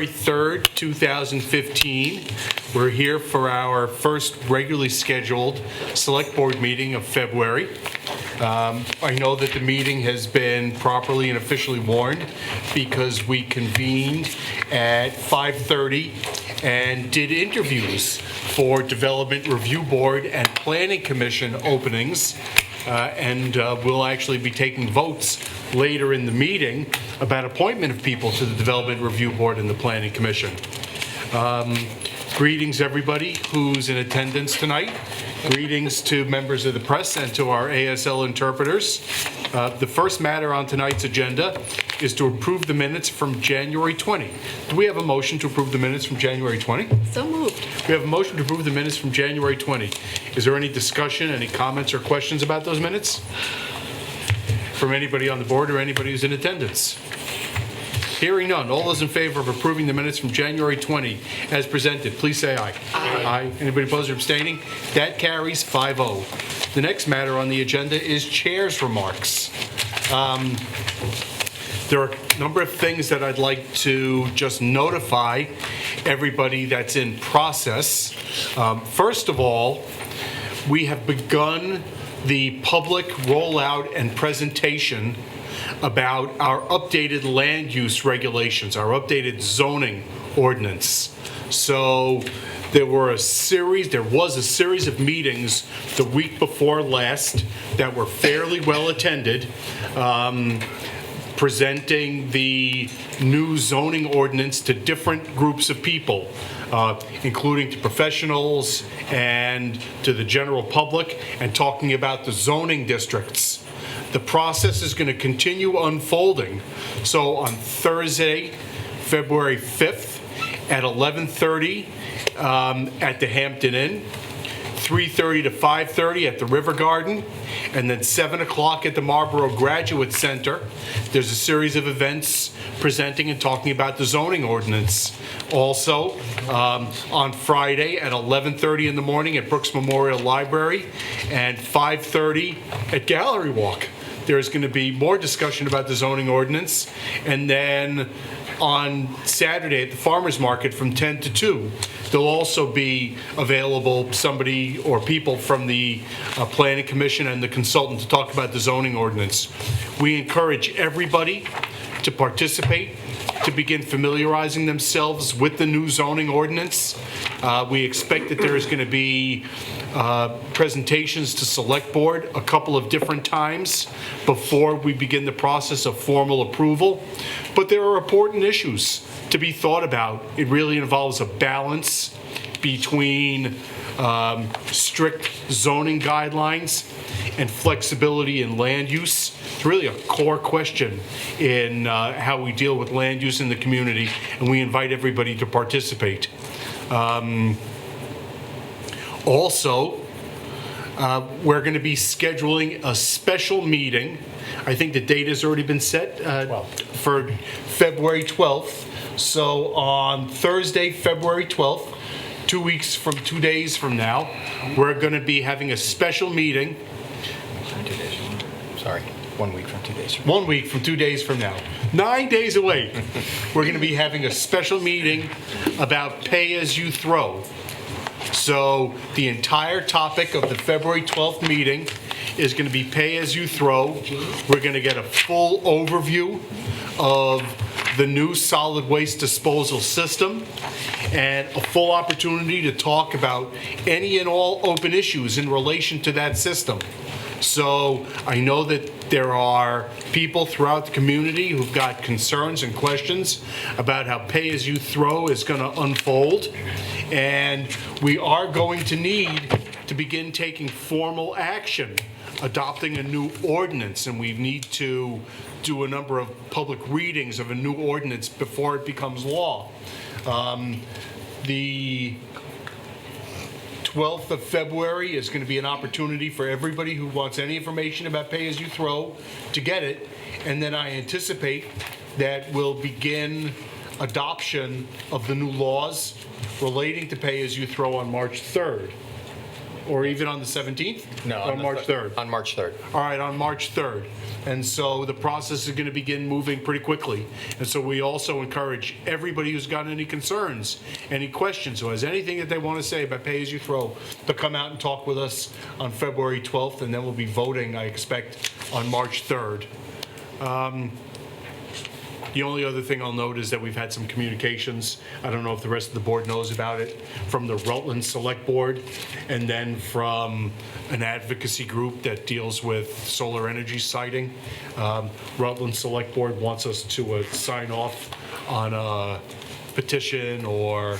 February 3rd, 2015. We're here for our first regularly scheduled Select Board meeting of February. I know that the meeting has been properly and officially warned because we convened at 5:30 and did interviews for Development Review Board and Planning Commission openings. And we'll actually be taking votes later in the meeting about appointment of people to the Development Review Board and the Planning Commission. Greetings, everybody who's in attendance tonight. Greetings to members of the press and to our ASL interpreters. The first matter on tonight's agenda is to approve the minutes from January 20. Do we have a motion to approve the minutes from January 20? So moved. We have a motion to approve the minutes from January 20. Is there any discussion, any comments or questions about those minutes? From anybody on the board or anybody who's in attendance? Hearing none. All those in favor of approving the minutes from January 20 as presented, please say aye. Aye. Aye. Anybody opposed or abstaining? That carries 5-0. The next matter on the agenda is chair's remarks. There are a number of things that I'd like to just notify everybody that's in process. First of all, we have begun the public rollout and presentation about our updated land use regulations, our updated zoning ordinance. So there was a series of meetings the week before last that were fairly well attended, presenting the new zoning ordinance to different groups of people, including to professionals and to the general public, and talking about the zoning districts. The process is going to continue unfolding. So on Thursday, February 5th at 11:30 at the Hampton Inn, 3:30 to 5:30 at the River Garden, and then 7 o'clock at the Marlboro Graduate Center. There's a series of events presenting and talking about the zoning ordinance. Also, on Friday at 11:30 in the morning at Brooks Memorial Library and 5:30 at Gallery Walk. There's going to be more discussion about the zoning ordinance. And then on Saturday at the Farmers Market from 10 to 2, there'll also be available somebody or people from the Planning Commission and the consultant to talk about the zoning ordinance. We encourage everybody to participate, to begin familiarizing themselves with the new zoning ordinance. We expect that there is going to be presentations to Select Board a couple of different times before we begin the process of formal approval. But there are important issues to be thought about. It really involves a balance between strict zoning guidelines and flexibility in land use. It's really a core question in how we deal with land use in the community, and we invite everybody to participate. Also, we're going to be scheduling a special meeting. I think the date has already been set for February 12th. So on Thursday, February 12th, 2 days from now, we're going to be having a special meeting. 1 week from 2 days from 1 week from 2 days from now. 9 days away. We're going to be having a special meeting about pay-as-you-throw. So the entire topic of the February 12th meeting is going to be pay-as-you-throw. We're going to get a full overview of the new solid waste disposal system and a full opportunity to talk about any and all open issues in relation to that system. So I know that there are people throughout the community who've got concerns and questions about how pay-as-you-throw is going to unfold. And we are going to need to begin taking formal action, adopting a new ordinance, and we need to do a number of public readings of a new ordinance before it becomes law. The 12th of February is going to be an opportunity for everybody who wants any information about pay-as-you-throw to get it, and then I anticipate that we'll begin adoption of the new laws relating to pay-as-you-throw on March 3rd. Or even on the 17th? No, On March 3rd? On March 3rd. All right, on March 3rd. And so the process is going to begin moving pretty quickly. And so we also encourage everybody who's got any concerns, any questions, who has anything that they want to say about pay-as-you-throw, to come out and talk with us on February 12th, and then we'll be voting, I expect, on March 3rd. The only other thing I'll note is that we've had some communications, I don't know if the rest of the board knows about it, from the Rutland Select Board, and then from an advocacy group that deals with solar energy siting. Rutland Select Board wants us to sign off on a petition or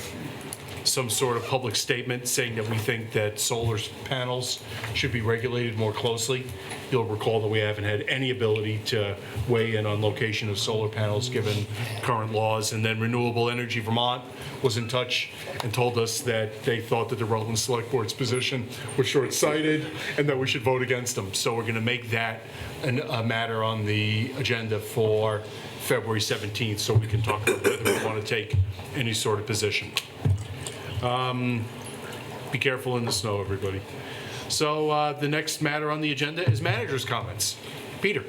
some sort of public statement saying that we think that solar panels should be regulated more closely. You'll recall that we haven't had any ability to weigh in on location of solar panels given current laws. And then Renewable Energy Vermont was in touch and told us that they thought that the Rutland Select Board's position was short-sighted and that we should vote against them. So we're going to make that a matter on the agenda for February 17th so we can talk about whether we want to take any sort of position. Be careful in the snow, everybody. So the next matter on the agenda is manager's comments. Peter.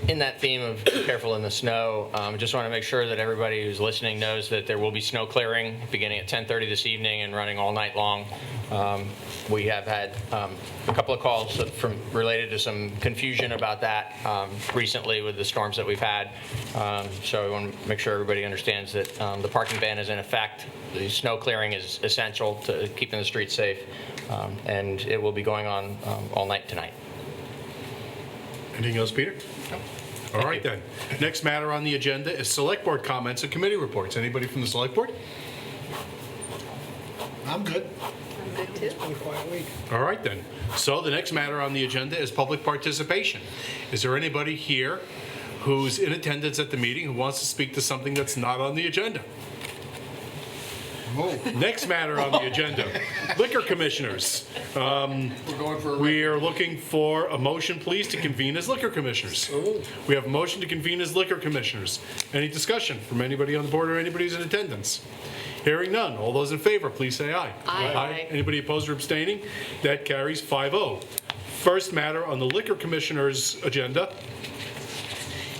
In that theme of careful in the snow, just want to make sure that everybody who's listening knows that there will be snow clearing beginning at 10:30 this evening and running all night long. We have had a couple of calls related to some confusion about that recently with the storms that we've had. So we want to make sure everybody understands that the parking ban is in effect. The snow clearing is essential to keeping the streets safe, and it will be going on all night tonight. Anything else, Peter? No. All right, then. Next matter on the agenda is select board comments and committee reports. Anybody from the select board? I'm good. I'm good too. It's been a quiet week. All right, then. So the next matter on the agenda is public participation. Is there anybody here who's in attendance at the meeting who wants to speak to something that's not on the agenda? Oh, Next matter on the agenda, liquor commissioners. we're going for a We are looking for a motion, please, to convene as liquor commissioners. We have a motion to convene as liquor commissioners. Any discussion from anybody on the board or anybody who's in attendance? Hearing none. All those in favor, please say aye. Aye. Anybody opposed or abstaining? That carries 5-0. First matter on the liquor commissioners' agenda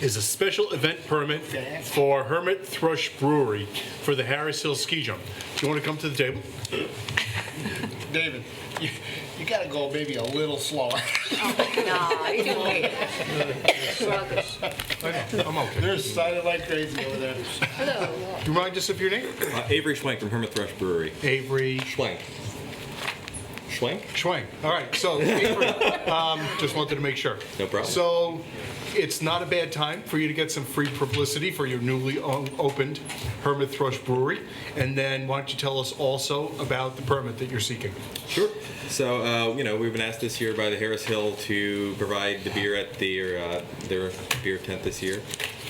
is a special event permit for Hermit Thrush Brewery for the Harris Hill Ski Jump. Do you want to come to the table? David, you gotta go maybe a little slower. No, you can wait. Sluggish. I'm okay. They're silent like crazy over there. Hello. Do you mind just of your name? Avery Schwenk from Hermit Thrush Brewery. Avery Schwenk. Schwenk? Schwang. All right, so Avery, just wanted to make sure. No problem. So it's not a bad time for you to get some free publicity for your newly opened Hermit Thrush Brewery. And then why don't you tell us also about the permit that you're seeking? Sure. So, we've been asked this year by the Harris Hill to provide the beer at their beer tent this year.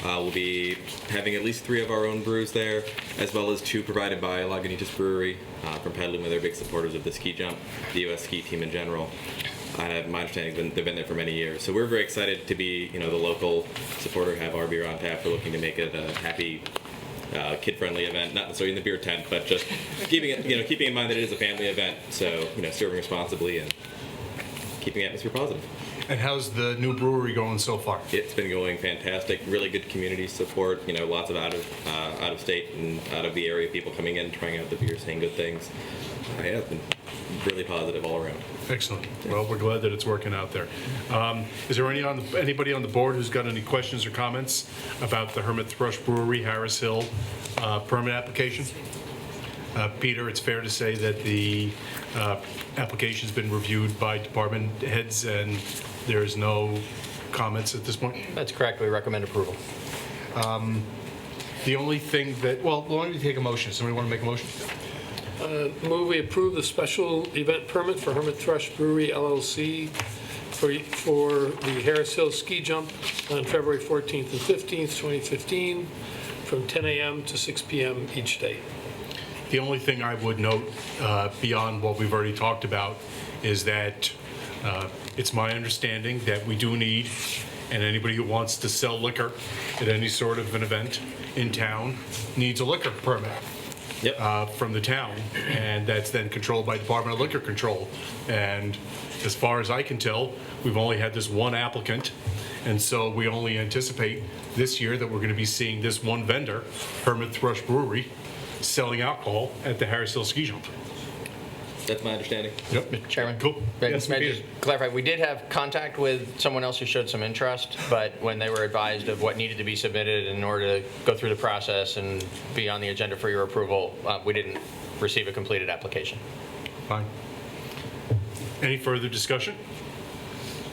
We'll be having at least 3 of our own brews there, as well as 2 provided by Lagunitas Brewery from Petaluma. They're big supporters of the ski jump, the U.S. ski team in general. My understanding they've been there for many years. So we're very excited to be, the local supporter, have our beer on tap. We're looking to make it a happy, kid-friendly event, not necessarily in the beer tent, but just keeping in mind that it is a family event. So, serving responsibly and keeping the atmosphere positive. And how's the new brewery going so far? It's been going fantastic. Really good community support. Lots of out of state and out of the area people coming in, trying out the beer, saying good things. Yeah, it's been really positive all around. Excellent. Well, we're glad that it's working out there. Is there anybody on the board who's got any questions or comments about the Hermit Thrush Brewery Harris Hill permit application? Peter, it's fair to say that the application's been reviewed by department heads and there's no comments at this point? That's correct. We recommend approval. The only thing that, well, why don't you take a motion? Somebody want to make a motion? Move we approve the special event permit for Hermit Thrush Brewery LLC for the Harris Hill Ski Jump on February 14th and 15th, 2015, from 10 a.m. to 6 p.m. each day. The only thing I would note beyond what we've already talked about is that it's my understanding that we do need, and anybody who wants to sell liquor at any sort of an event in town needs a liquor permit. Yep. from the town, and that's then controlled by Department of Liquor Control. And as far as I can tell, we've only had this one applicant, and so we only anticipate this year that we're going to be seeing this one vendor, Hermit Thrush Brewery, selling alcohol at the Harris Hill Ski Jump. That's my understanding. Yep. Chairman? Cool. Yes, May I Peter. just clarify, we did have contact with someone else who showed some interest, but when they were advised of what needed to be submitted in order to go through the process and be on the agenda for your approval, we didn't receive a completed application. Fine. Any further discussion?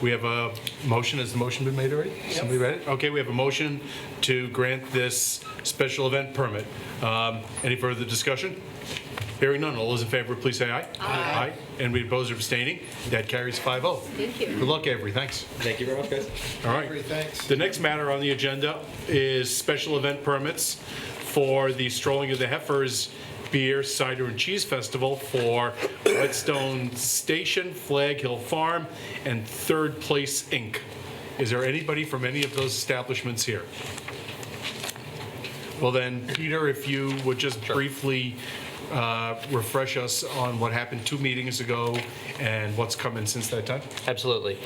We have a motion. Has the motion been made already? Somebody read it? Okay, we have a motion to grant this special event permit. Any further discussion? Hearing none. All those in favor, please say aye. Aye. And we oppose or abstaining. That carries 5-0. Thank you. Good luck, Avery. Thanks. Thank you very much, guys. All right. Avery, thanks. The next matter on the agenda is special event permits for the Strolling of the Heifers Beer, Cider, and Cheese Festival for Whetstone Station, Flag Hill Farm, and Third Place Inc. Is there anybody from any of those establishments here? Well then, Peter, if you would just briefly refresh us on what happened 2 meetings ago and what's come in since that time? Absolutely.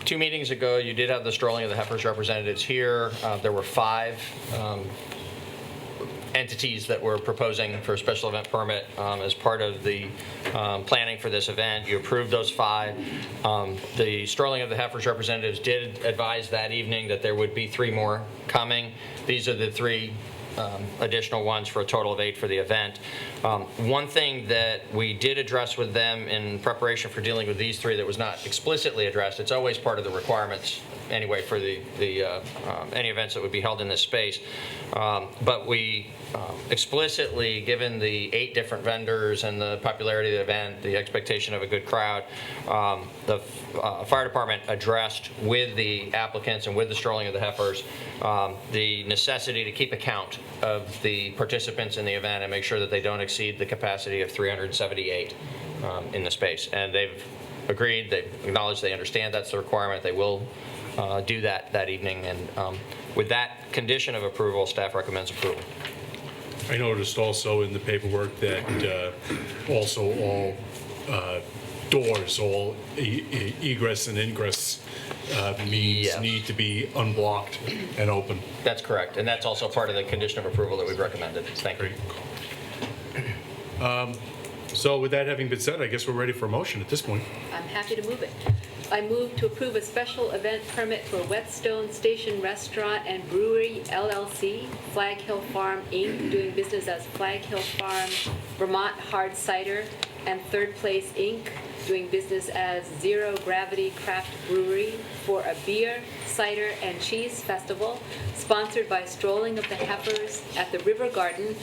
2 meetings ago, you did have the Strolling of the Heifers representatives here. There were 5 entities that were proposing for a special event permit as part of the planning for this event. You approved those 5. The Strolling of the Heifers representatives did advise that evening that there would be 3 more coming. These are the 3 additional ones for a total of 8 for the event. One thing that we did address with them in preparation for dealing with these 3 that was not explicitly addressed, it's always part of the requirements anyway for the any events that would be held in this space. But we explicitly, given the 8 different vendors and the popularity of the event, the expectation of a good crowd, the fire department addressed with the applicants and with the Strolling of the Heifers the necessity to keep account of the participants in the event and make sure that they don't exceed the capacity of 378 in the space. And they've agreed, they've acknowledged, they understand that's the requirement. They will do that evening. And with that condition of approval, staff recommends approval. I noticed also in the paperwork that also all doors, all egress and ingress means Yes. need to be unblocked and open. That's correct. And that's also part of the condition of approval that we've recommended. Thank you. So with that having been said, I guess we're ready for a motion at this point. I'm happy to move it. I move to approve a special event permit for Whetstone Station Restaurant and Brewery LLC, Flag Hill Farm Inc., doing business as Flag Hill Farm Vermont Hard Cider, and Third Place Inc., doing business as Zero Gravity Craft Brewery, for a beer, cider, and cheese festival sponsored by Strolling of the Heifers at the River Garden,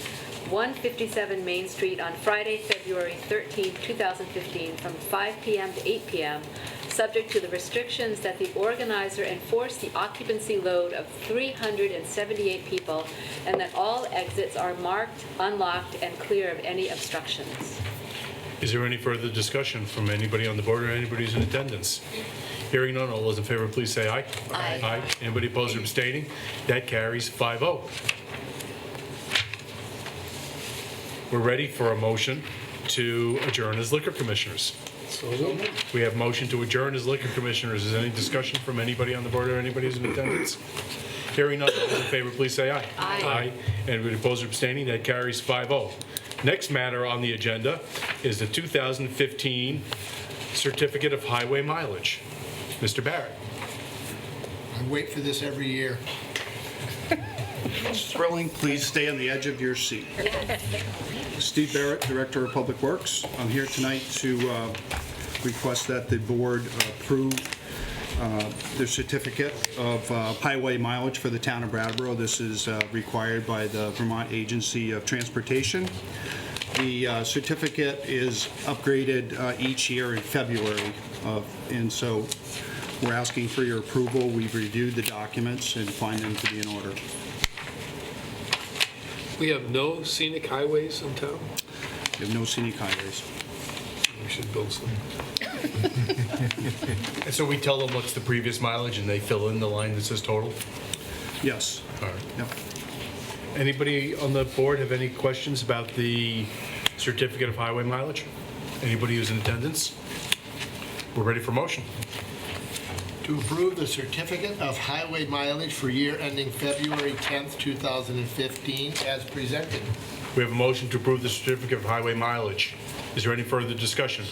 157 Main Street on Friday, February 13, 2015, from 5 p.m. to 8 p.m., subject to the restrictions that the organizer enforce the occupancy load of 378 people, and that all exits are marked, unlocked, and clear of any obstructions. Is there any further discussion from anybody on the board or anybody who's in attendance? Hearing none, all those in favor, please say aye. Aye. Aye. Anybody opposed or abstaining? That carries 5-0. We're ready for a motion to adjourn as liquor commissioners. We have motion to adjourn as liquor commissioners. Is there any discussion from anybody on the board or anybody who's in attendance? Hearing none, all those in favor, please say aye. Aye. Aye. Anybody opposed or abstaining? That carries 5-0. Next matter on the agenda is the 2015 Certificate of Highway Mileage. Mr. Barrett. I wait for this every year. It's thrilling. Please stay on the edge of your seat. Steve Barrett, Director of Public Works. I'm here tonight to request that the board approve the certificate of highway mileage for the town of Brattleboro. This is required by the Vermont Agency of Transportation. The certificate is upgraded each year in February, and so we're asking for your approval. We've reviewed the documents and find them to be in order. We have no scenic highways in town. We have no scenic highways. We should build some. And so we tell them what's the previous mileage and they fill in the line that says total? Yes. All right. Yep. Anybody on the board have any questions about the certificate of highway mileage? Anybody who's in attendance? We're ready for motion. To approve the certificate of highway mileage for year ending February 10th, 2015, as presented. We have a motion to approve the certificate of highway mileage. Is there any further discussion?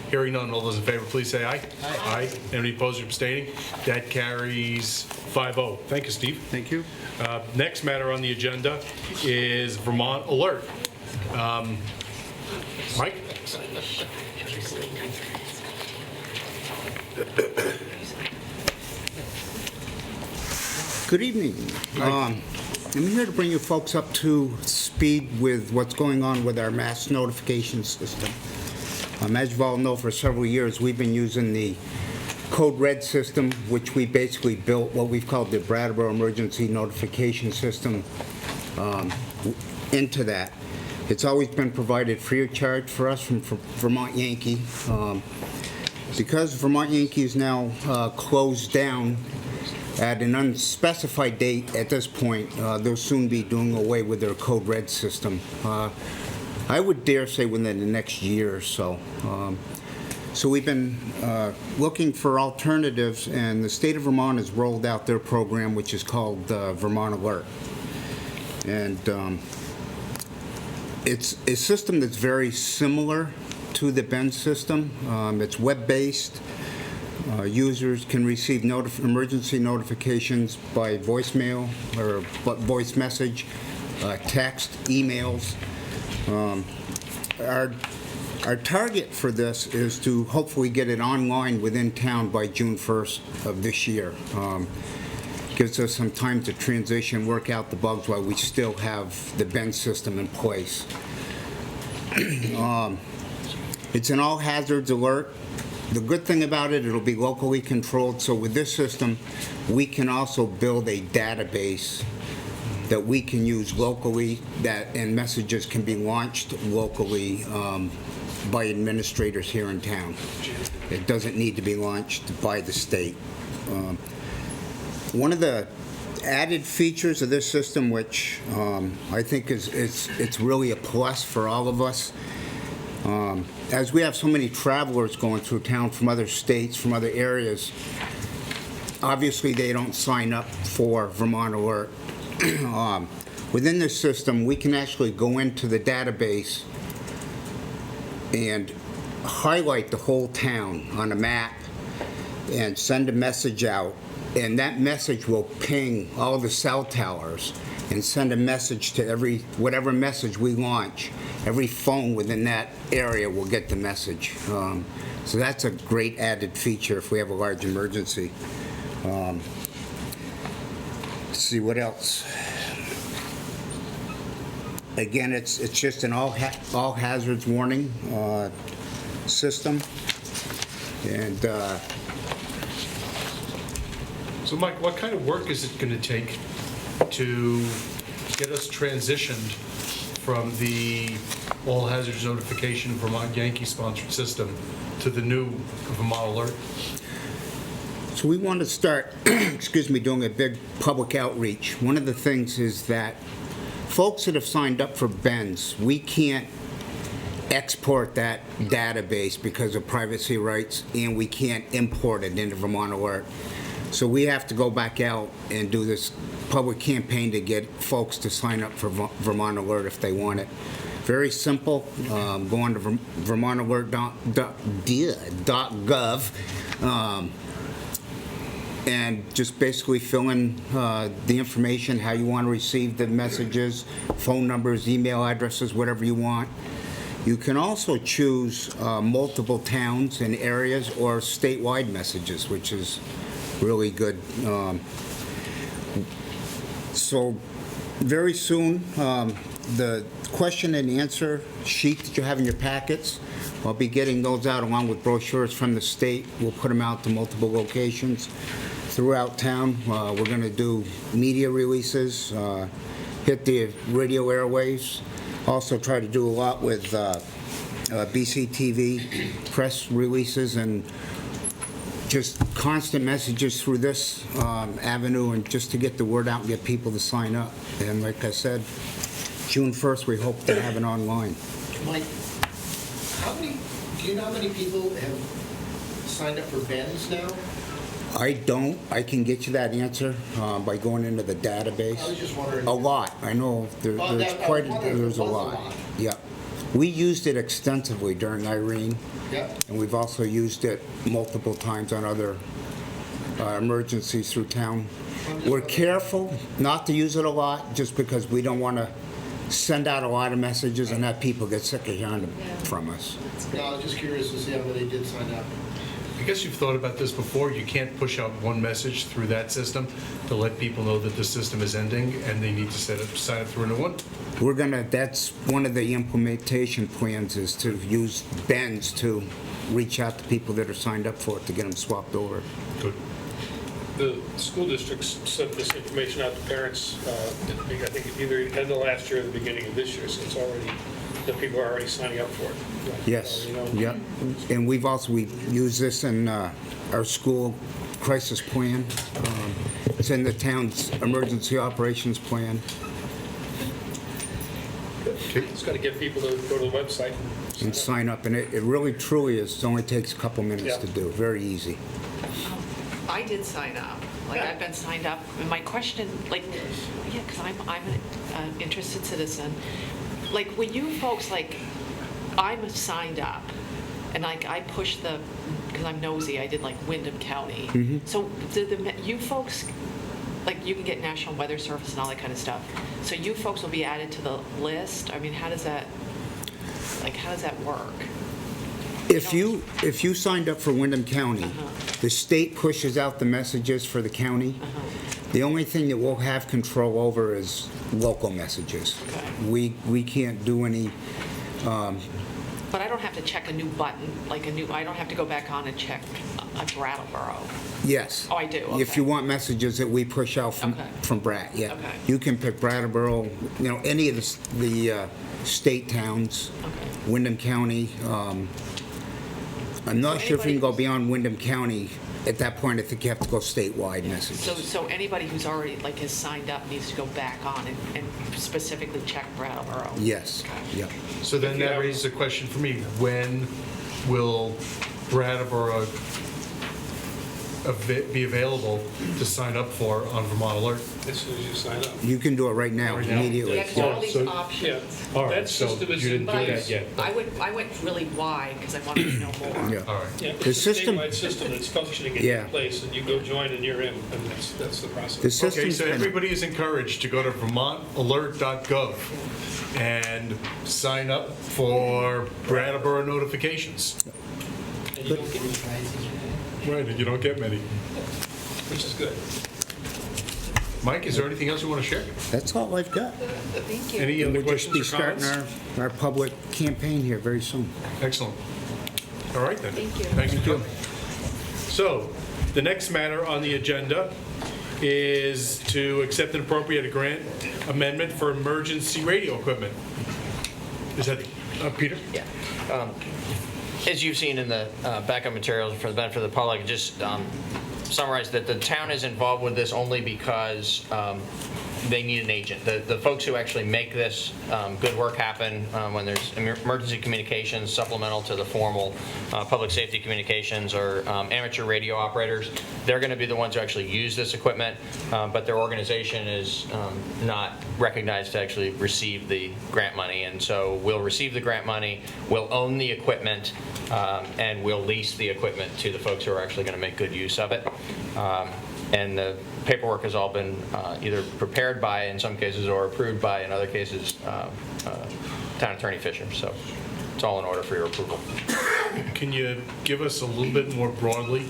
Hearing none, all those in favor, please say aye. Aye. Any opposed or abstaining? That carries 5-0. Thank you, Steve. Thank you. Next matter on the agenda is Vermont Alert. Mike? Good evening. I'm here to bring you folks up to speed with what's going on with our mass notification system. As you all know, for several years, we've been using the Code Red system, which we basically built what we've called the Brattleboro Emergency Notification System into that. It's always been provided free of charge for us from Vermont Yankee. Because Vermont Yankee is now closed down at an unspecified date at this point, they'll soon be doing away with their Code Red system. I would dare say within the next year or so. So we've been looking for alternatives, and the state of Vermont has rolled out their program, which is called Vermont Alert. And it's a system that's very similar to the BEN system. It's web-based. Users can receive emergency notifications by voicemail or voice message, text, emails. Our target for this is to hopefully get it online within town by June 1st of this year. Gives us some time to transition, work out the bugs while we still have the BEN system in place. It's an all hazards alert. The good thing about it, it'll be locally controlled. So with this system, we can also build a database that we can use locally, and messages can be launched locally by administrators here in town. It doesn't need to be launched by the state. One of the added features of this system, which I think it's really a plus for all of us, as we have so many travelers going through town from other states, from other areas, obviously they don't sign up for Vermont Alert. Within this system, we can actually go into the database and highlight the whole town on a map and send a message out, and that message will ping all the cell towers and send a message to whatever message we launch. Every phone within that area will get the message. So that's a great added feature if we have a large emergency. Let's see what else. Again, it's just an all hazards warning system, and So Mike, what kind of work is it going to take to get us transitioned from the all hazards notification Vermont Yankee sponsored system to the new Vermont Alert? so we want to start, doing a big public outreach. One of the things is that folks that have signed up for BENS, we can't export that database because of privacy rights, and we can't import it into Vermont Alert. So we have to go back out and do this public campaign to get folks to sign up for Vermont Alert if they want it. Very simple. Go on to vermontalert.gov and just basically fill in the information, how you want to receive the messages, phone numbers, email addresses, whatever you want. You can also choose multiple towns and areas or statewide messages, which is really good. So very soon, the question and answer sheet that you have in your packets, I'll be getting those out along with brochures from the state. We'll put them out to multiple locations throughout town. We're going to do media releases, hit the radio airwaves, also try to do a lot with BCTV press releases, and just constant messages through this avenue and just to get the word out and get people to sign up. And like I said, June 1st, we hope to have it online. Mike, do you know how many people have signed up for Ben's now? I don't. I can get you that answer by going into the database. I was just wondering. A lot. I know Well, there's I quite, was wondering if there's it a was a lot. lot. Yeah. We used it extensively during Irene, Yep. and we've also used it multiple times on other emergencies through town. We're careful not to use it a lot just because we don't want to send out a lot of messages and have people get sick of hearing them from us. No, I was just curious to see how many did sign up. I guess you've thought about this before. You can't push out one message through that system to let people know that the system is ending and they need to sign up through a new one. That's one of the implementation plans is to use Ben's to reach out to people that are signed up for it to get them swapped over. Good. The school districts sent this information out to parents, I think either end of last year or the beginning of this year, so it's already, the people are already signing up for it. Yes, You know. yep. And we use this in our school crisis plan. It's in the town's emergency operations plan. Just got to get people to go to the website And sign up, and it really truly is, it only takes a couple minutes to do, very easy. I did sign up. Like, I've been signed up. And my question, like, yeah, because I'm an interested citizen. Like, when you folks, like, I'm signed up, and like, I push because I'm nosy, I did like Windham County. So you folks, like, you can get National Weather Service and all that kind of stuff. So you folks will be added to the list? I mean, how does that work? If you signed up for Windham County, the state pushes out the messages for the county. The only thing that we'll have control over is local messages. Okay. We can't do any, But I don't have to check a new button, I don't have to go back on and check a Brattleboro. yes. Oh, I do, If okay. you want messages that we push out Okay. from Brat, yeah. Okay. You can pick Brattleboro, any of the state towns, Okay. Windham County. I'm not sure if you can go beyond Windham County. At that point, I think you have to go statewide messages. So anybody who's already, like, has signed up needs to go back on and specifically check Brattleboro? Yes, yeah. So then that raises a question for me. When will Brattleboro be available to sign up for on Vermont Alert? as soon as you sign up. You can do it right now, Right now? immediately. Yeah, 'cause there are all these so- options. All right, That so system you is didn't in do place. that yet. I went really wide because I wanted to know more. Yeah. All right. Yeah, The it's a system- statewide system that's functioning in Yeah. your place, and you go join and you're in, and that's the The process. Okay, system's so been- everybody is encouraged to go to vermontalert.gov and sign up for Brattleboro notifications. And you don't get, Right, and you don't get many. which is good. Mike, is there anything else you want to share? That's all I've got. Thank you. Any other We'll just be questions or starting comments? our public campaign here very soon. Excellent. All right, then. Thank you. Thanks for coming. So, the next matter on the agenda is to accept and appropriate a grant amendment for emergency radio equipment. Is that, Peter? Yeah. As you've seen in the backup materials for the benefit of the public, just summarize that the town is involved with this only because they need an agent. The folks who actually make this good work happen when there's emergency communications supplemental to the formal public safety communications or amateur radio operators, they're going to be the ones who actually use this equipment, but their organization is not recognized to actually receive the grant money. And so we'll receive the grant money, we'll own the equipment, and we'll lease the equipment to the folks who are actually going to make good use of it. And the paperwork has all been either prepared by, in some cases, or approved by, in other cases, Town Attorney Fisher. So it's all in order for your approval. Can you give us a little bit more broadly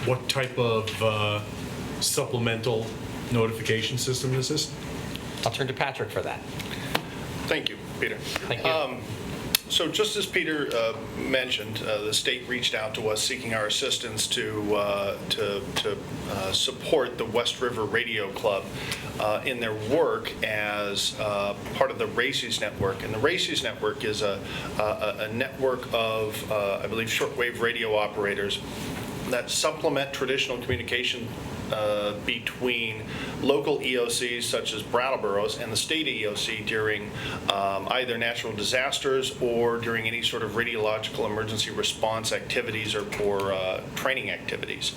what type of supplemental notification system this is? I'll turn to Patrick for that. Thank you, Peter. Thank you. So just as Peter mentioned, the state reached out to us seeking our assistance to support the West River Radio Club in their work as part of the RACES network. And the RACES network is a network of, I believe, shortwave radio operators that supplement traditional communication between local EOCs such as Brattleboro's and the state EOC during either natural disasters or during any sort of radiological emergency response activities or training activities.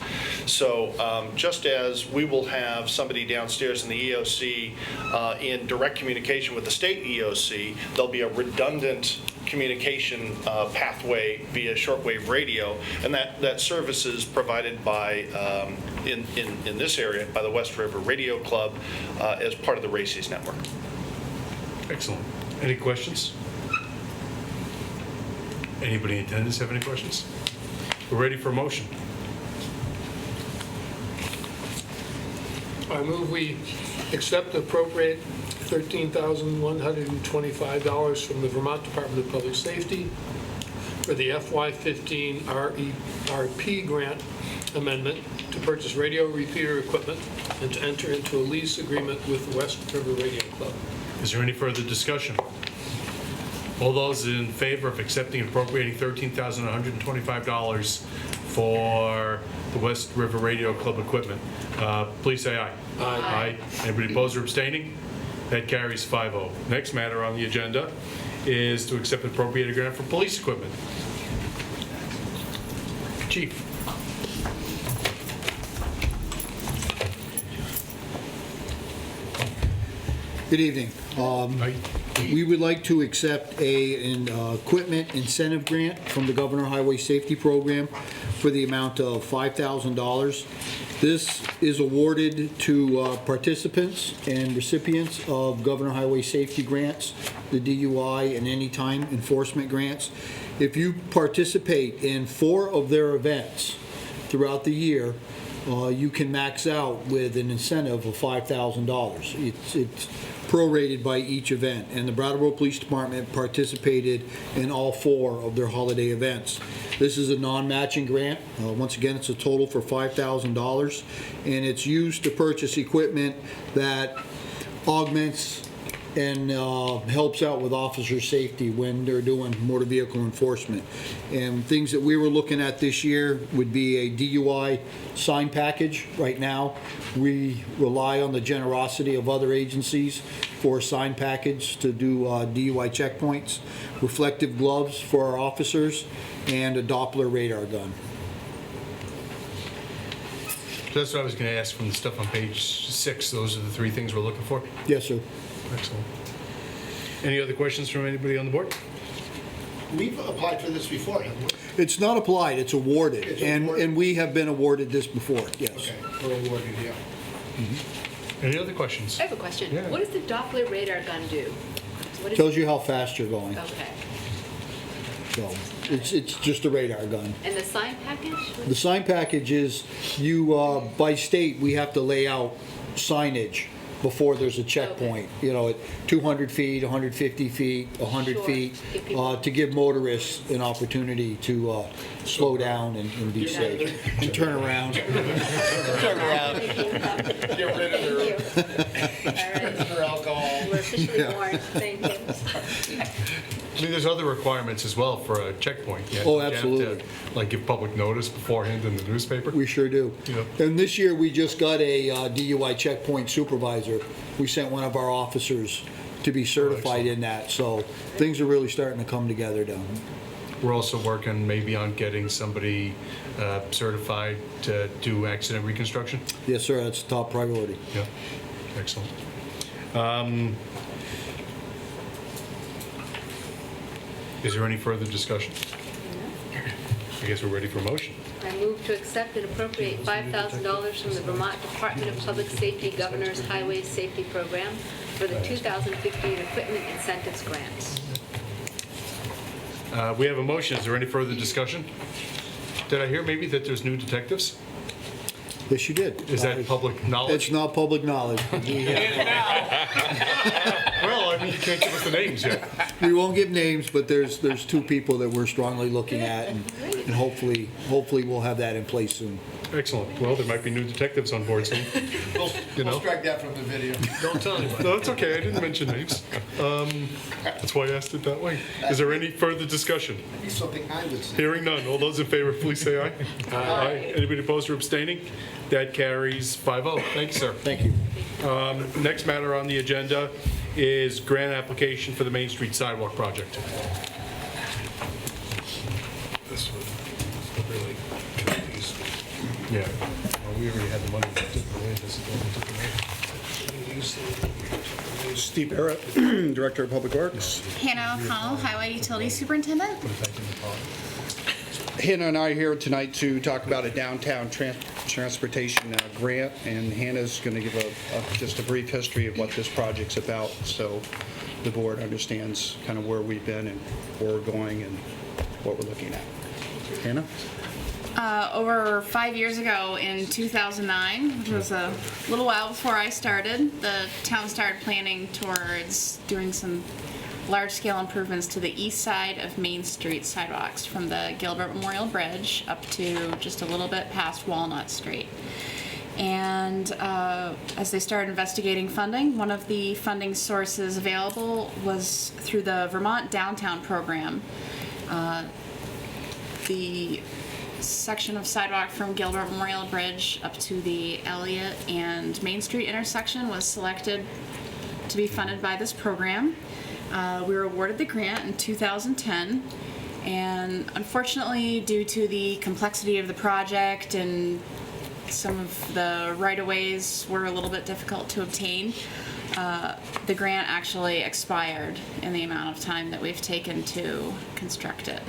So just as we will have somebody downstairs in the EOC in direct communication with the state EOC, there'll be a redundant communication pathway via shortwave radio, and that service is provided by, in this area, by the West River Radio Club as part of the RACES network. Excellent. Any questions? Anybody in attendance have any questions? We're ready for a motion. I move we accept and appropriate $13,125 from the Vermont Department of Public Safety for the FY15 RERP grant amendment to purchase radio repeater equipment and to enter into a lease agreement with the West River Radio Club. Is there any further discussion? All those in favor of accepting and appropriating $13,125 for the West River Radio Club equipment, please say aye. Aye. Anybody opposed or abstaining? That carries 5-0. Next matter on the agenda is to accept and appropriate a grant for police equipment. Chief. Good evening. Aye. We would like to accept an equipment incentive grant from the Governor Highway Safety Program for the amount of $5,000. This is awarded to participants and recipients of Governor Highway Safety grants, the DUI and anytime enforcement grants. If you participate in 4 of their events throughout the year, you can max out with an incentive of $5,000. It's prorated by each event, and the Brattleboro Police Department participated in all 4 of their holiday events. This is a non-matching grant. Once again, it's a total for $5,000, and it's used to purchase equipment that augments and helps out with officer safety when they're doing motor vehicle enforcement. And things that we were looking at this year would be a DUI sign package. Right now, we rely on the generosity of other agencies for a sign package to do DUI checkpoints, reflective gloves for our officers, and a Doppler radar gun. So that's what I was going to ask from the stuff on page 6. Those are the 3 things we're looking for? Yes, sir. Excellent. Any other questions from anybody on the board? We've applied for this before, haven't we? It's not applied, it's awarded. It's And awarded. and we have been awarded this before, yes. Okay, we're awarded, yeah. Any other questions? I have a question. Yeah. What does the Doppler radar gun do? What is Tells you how fast you're going. Okay. So it's just a radar gun. And the sign package? The sign package is you, by state, we have to lay out signage before there's a checkpoint, you know, at 200 feet, 150 feet, 100 Sure. feet, Give people- to give motorists an opportunity to slow down and be safe. And turn around. Turn around, get rid of Thank you. All right. their alcohol. We're officially warned. Thank you. I mean, there's other requirements as well for a checkpoint. You Oh, have to, absolutely. like, give public notice beforehand in the newspaper. We sure do. Yeah. And this year, we just got a DUI checkpoint supervisor. We sent one of our officers to be certified in that, so things are really starting to come together down there. We're also working maybe on getting somebody certified to do accident reconstruction. Yes, sir, that's top priority. Yeah, excellent. Is there any further discussion? I guess we're ready for a motion. I move to accept and appropriate $5,000 from the Vermont Department of Public Safety Governor's Highway Safety Program for the 2015 Equipment Incentives Grant. We have a motion. Is there any further discussion? Did I hear maybe that there's new detectives? Yes, you did. Is that public knowledge? It's not public knowledge. We Well, I mean, you can't give us the names yet. we won't give names, but there's 2 people that we're strongly looking at, and hopefully we'll have that in place soon. Excellent. Well, there might be new detectives on board soon. We'll strike that from the video. Don't tell anybody. No, that's okay. I didn't mention names. That's why I asked it that way. Is there any further discussion? That'd be something I would say. Hearing none. All those in favor, please say aye. Aye. Anybody opposed or abstaining? That carries 5-0. Thank you, sir. Thank you. Next matter on the agenda is grant application for the Main Street Sidewalk Project. This would really cut these. Yeah. Well, we already had the money. Steve Barrett, Director of Public Works. Hannah O'Connell, Highway Utility Superintendent. Hannah and I are here tonight to talk about a downtown transportation grant, and Hannah's going to give just a brief history of what this project's about, so the board understands kind of where we've been and where we're going and what we're looking at. Hannah? Over 5 years ago in 2009, which was a little while before I started, the town started planning towards doing some large-scale improvements to the east side of Main Street sidewalks from the Gilbert Memorial Bridge up to just a little bit past Walnut Street. And as they started investigating funding, one of the funding sources available was through the Vermont Downtown Program. The section of sidewalk from Gilbert Memorial Bridge up to the Elliott and Main Street intersection was selected to be funded by this program. We were awarded the grant in 2010, and unfortunately, due to the complexity of the project and some of the right-of-ways were a little bit difficult to obtain, the grant actually expired in the amount of time that we've taken to construct it.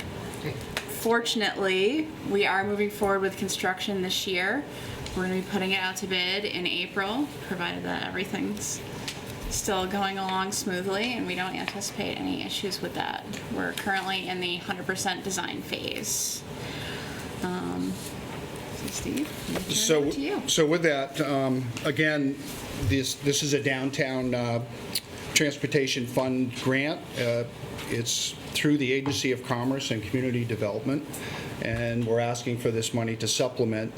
Fortunately, we are moving forward with construction this year. We're going to be putting it out to bid in April, provided that everything's still going along smoothly and we don't anticipate any issues with that. We're currently in the 100% design phase. Steve, turn it to you. So with that, again, this is a downtown transportation fund grant. It's through the Agency of Commerce and Community Development, and we're asking for this money to supplement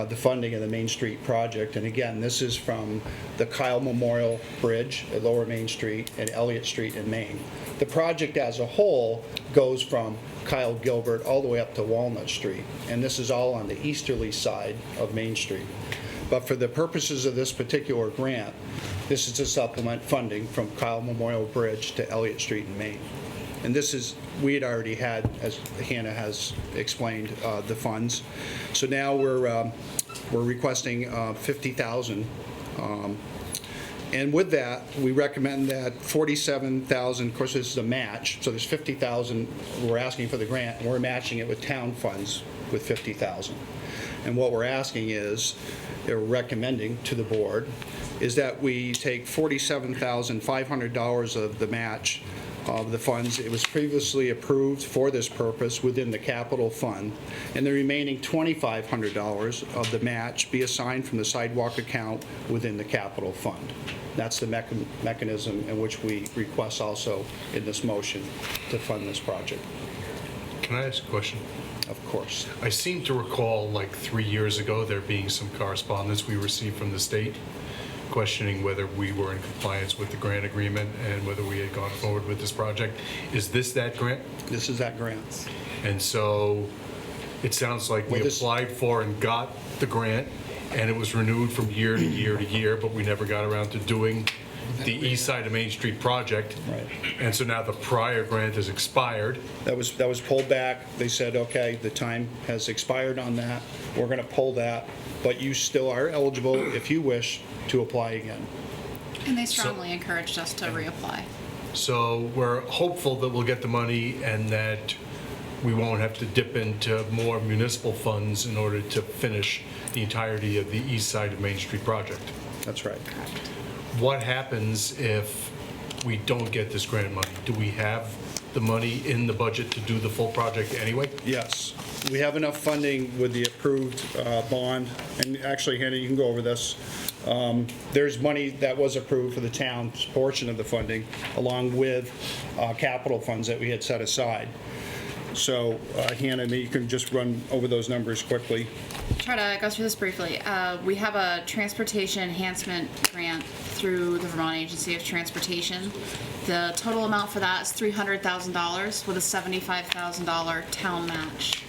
the funding of the Main Street project. And again, this is from the Kyle Memorial Bridge at Lower Main Street and Elliott Street in Maine. The project as a whole goes from Kyle Gilbert all the way up to Walnut Street, and this is all on the easterly side of Main Street. But for the purposes of this particular grant, this is to supplement funding from Kyle Memorial Bridge to Elliott Street in Maine. And this is, we had already had, as Hannah has explained, the funds. So now we're requesting $50,000. And with that, we recommend that $47,000, of course, this is a match, so there's $50,000 we're asking for the grant, and we're matching it with town funds with $50,000. And what we're asking is, or recommending to the board, is that we take $47,500 of the match of the funds. It was previously approved for this purpose within the capital fund, and the remaining $2,500 of the match be assigned from the sidewalk account within the capital fund. That's the mechanism in which we request also in this motion to fund this project. Can I ask a question? Of course. I seem to recall like 3 years ago there being some correspondence we received from the state questioning whether we were in compliance with the grant agreement and whether we had gone forward with this project. Is this that grant? This is that grant. And so it sounds like we applied for and got the grant, and it was renewed from year to year to year, but we never got around to doing the east side of Main Street project. Right. And so now the prior grant has expired. That was pulled back. They said, okay, the time has expired on that. We're going to pull that, but you still are eligible, if you wish, to apply again. And they strongly encouraged us to reapply. So we're hopeful that we'll get the money and that we won't have to dip into more municipal funds in order to finish the entirety of the east side of Main Street project. That's right. What happens if we don't get this grant money? Do we have the money in the budget to do the full project anyway? Yes. We have enough funding with the approved bond. And actually, Hannah, you can go over this. There's money that was approved for the town's portion of the funding, along with capital funds that we had set aside. So Hannah, maybe you can just run over those numbers quickly. Try to go through this briefly. We have a transportation enhancement grant through the Vermont Agency of Transportation. The total amount for that is $300,000 with a $75,000 town match.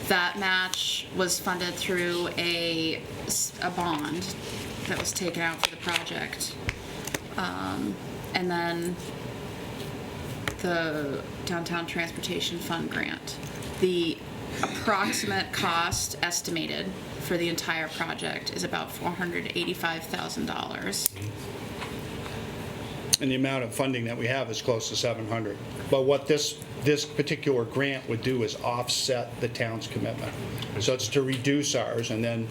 That match was funded through a bond that was taken out for the project. And then the Downtown Transportation Fund grant. The approximate cost estimated for the entire project is about $485,000. And the amount of funding that we have is close to 700. But what this particular grant would do is offset the town's commitment. So it's to reduce ours, and then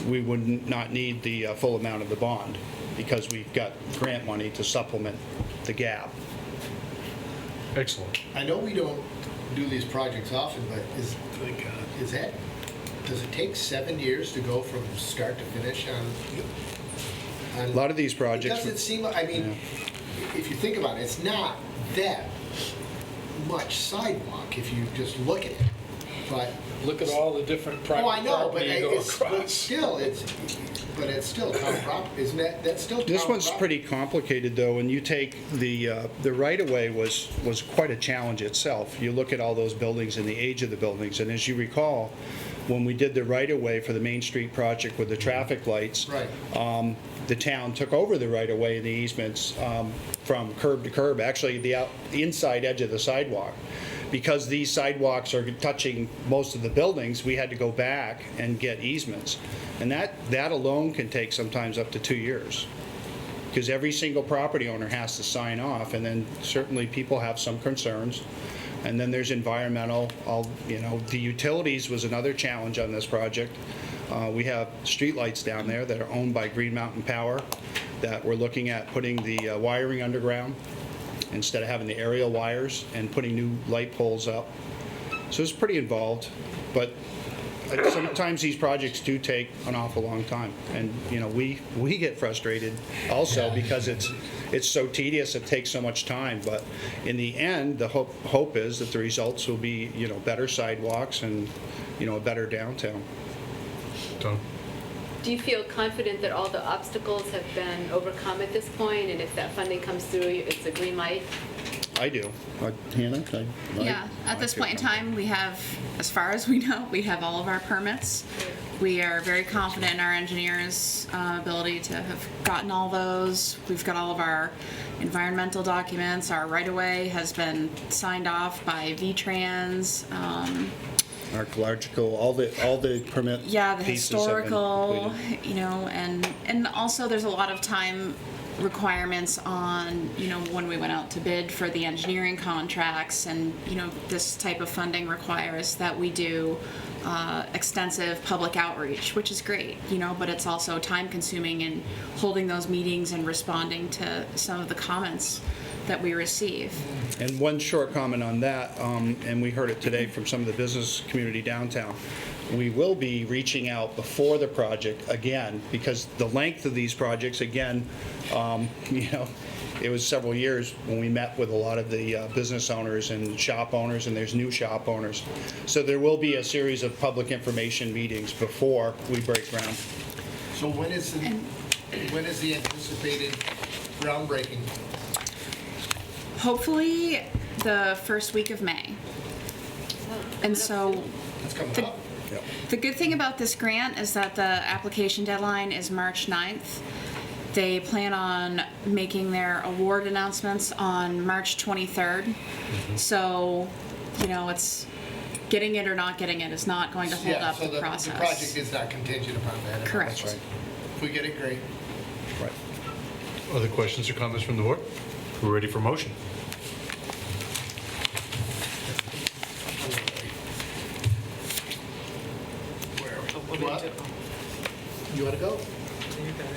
we would not need the full amount of the bond because we've got grant money to supplement the gap. Excellent. I know we don't do these projects often, but does it take 7 years to go from start to finish on? A lot of these projects. It doesn't seem, I mean, if you think about it, it's not that much sidewalk if you just look at it, but. Look at all the different private Oh, I know, but property you go it's across. still town property, isn't it? That's still town This one's property. pretty complicated, though, and you take the right-of-way was quite a challenge itself. You look at all those buildings and the age of the buildings, and as you recall, when we did the right-of-way for the Main Street project with the traffic lights, Right. The town took over the right-of-way and the easements from curb to curb, actually the inside edge of the sidewalk. Because these sidewalks are touching most of the buildings, we had to go back and get easements. And that alone can take sometimes up to 2 years. Because every single property owner has to sign off, and then certainly people have some concerns. And then there's environmental, the utilities was another challenge on this project. We have streetlights down there that are owned by Green Mountain Power that we're looking at putting the wiring underground instead of having the aerial wires and putting new light poles up. So it's pretty involved, but sometimes these projects do take an awful long time. And, we get frustrated also because it's so tedious, it takes so much time. But in the end, the hope is that the results will be, better sidewalks and, a better downtown. Tom? Do you feel confident that all the obstacles have been overcome at this point, and if that funding comes through, it's a green light? I do. Hannah? Yeah, at this point in time, we have, as far as we know, we have all of our permits. We are very confident in our engineers' ability to have gotten all those. We've got all of our environmental documents. Our right-of-way has been signed off by V-Trans. Archaeological, all the permit Yeah, the pieces have been historical, completed. and also there's a lot of time requirements on, when we went out to bid for the engineering contracts, and, this type of funding requires that we do extensive public outreach, which is great, but it's also time consuming in holding those meetings and responding to some of the comments that we receive. And one short comment on that, and we heard it today from some of the business community downtown. We will be reaching out before the project again, because the length of these projects, again, it was several years when we met with a lot of the business owners and shop owners, and there's new shop owners. So there will be a series of public information meetings before we break ground. So when is the anticipated groundbreaking? Hopefully the first week of May. And so That's coming up. the good thing about this grant is that the application deadline is March 9th. They plan on making their award announcements on March 23rd. So, it's getting it or not getting it is not going to hold up so the process. The project is not contingent upon that. Correct. That's right. If we get it, great. Right. Other questions or comments from the board? We're ready for motion. You want to go?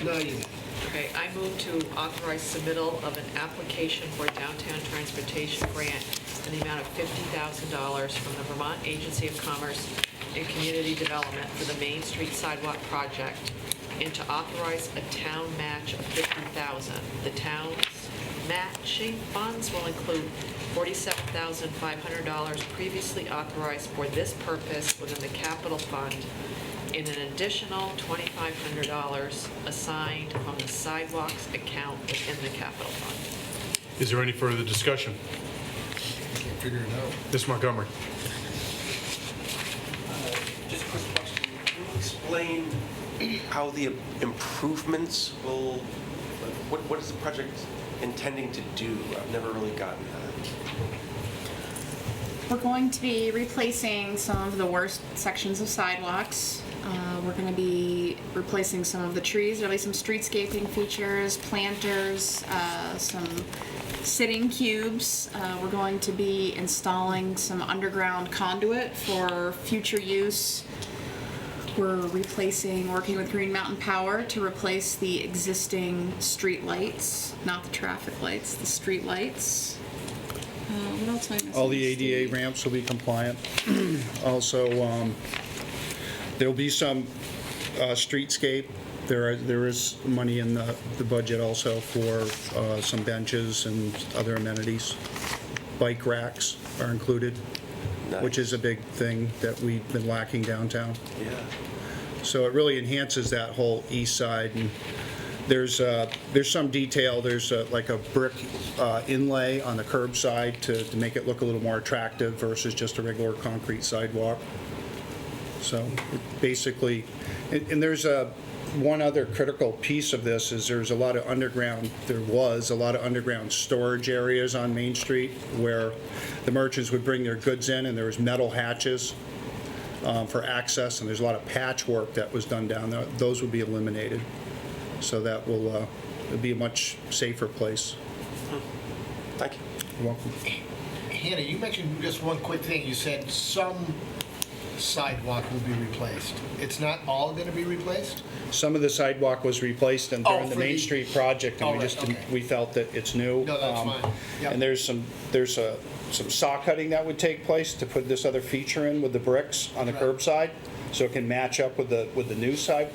No, you. Okay, I move to authorize submittal of an application for downtown transportation grant in the amount of $50,000 from the Vermont Agency of Commerce and Community Development for the Main Street Sidewalk Project, and to authorize a town match of $50,000. The town's matching funds will include $47,500 previously authorized for this purpose within the capital fund and an additional $2,500 assigned from the sidewalks account within the capital fund. Is there any further discussion? Can't figure it out. Ms. Montgomery? Just a quick question. Can you explain how the improvements will, what is the project intending to do? I've never really gotten that. We're going to be replacing some of the worst sections of sidewalks. We're going to be replacing some of the trees. There'll be some streetscaping features, planters, some sitting cubes. We're going to be installing some underground conduit for future use. We're working with Green Mountain Power to replace the existing street lights, not the traffic lights, the street lights. What else am I missing? All the Steve? ADA ramps will be compliant. Also, there'll be some streetscape. There is money in the budget also for some benches and other amenities. Bike racks are included, which is a big thing that we've been lacking downtown. Yeah. So it really enhances that whole east side. And there's some detail. There's like a brick inlay on the curb side to make it look a little more attractive versus just a regular concrete sidewalk. So basically, and there's one other critical piece of this is there was a lot of underground storage areas on Main Street where the merchants would bring their goods in, and there was metal hatches for access, and there's a lot of patchwork that was done down there. Those will be eliminated. So that will it'll be a much safer place. Thank you. You're welcome. Hannah, you mentioned just one quick thing. You said some sidewalk will be replaced. It's not all going to be replaced? Some of the sidewalk was replaced and during the for Main the- Street project, and Oh, we right, just didn't, okay. we felt that it's new. No, that's fine. Yep. And there's some saw cutting that would take place to put this other feature in with the bricks on the Right. curbside, so it can match up with the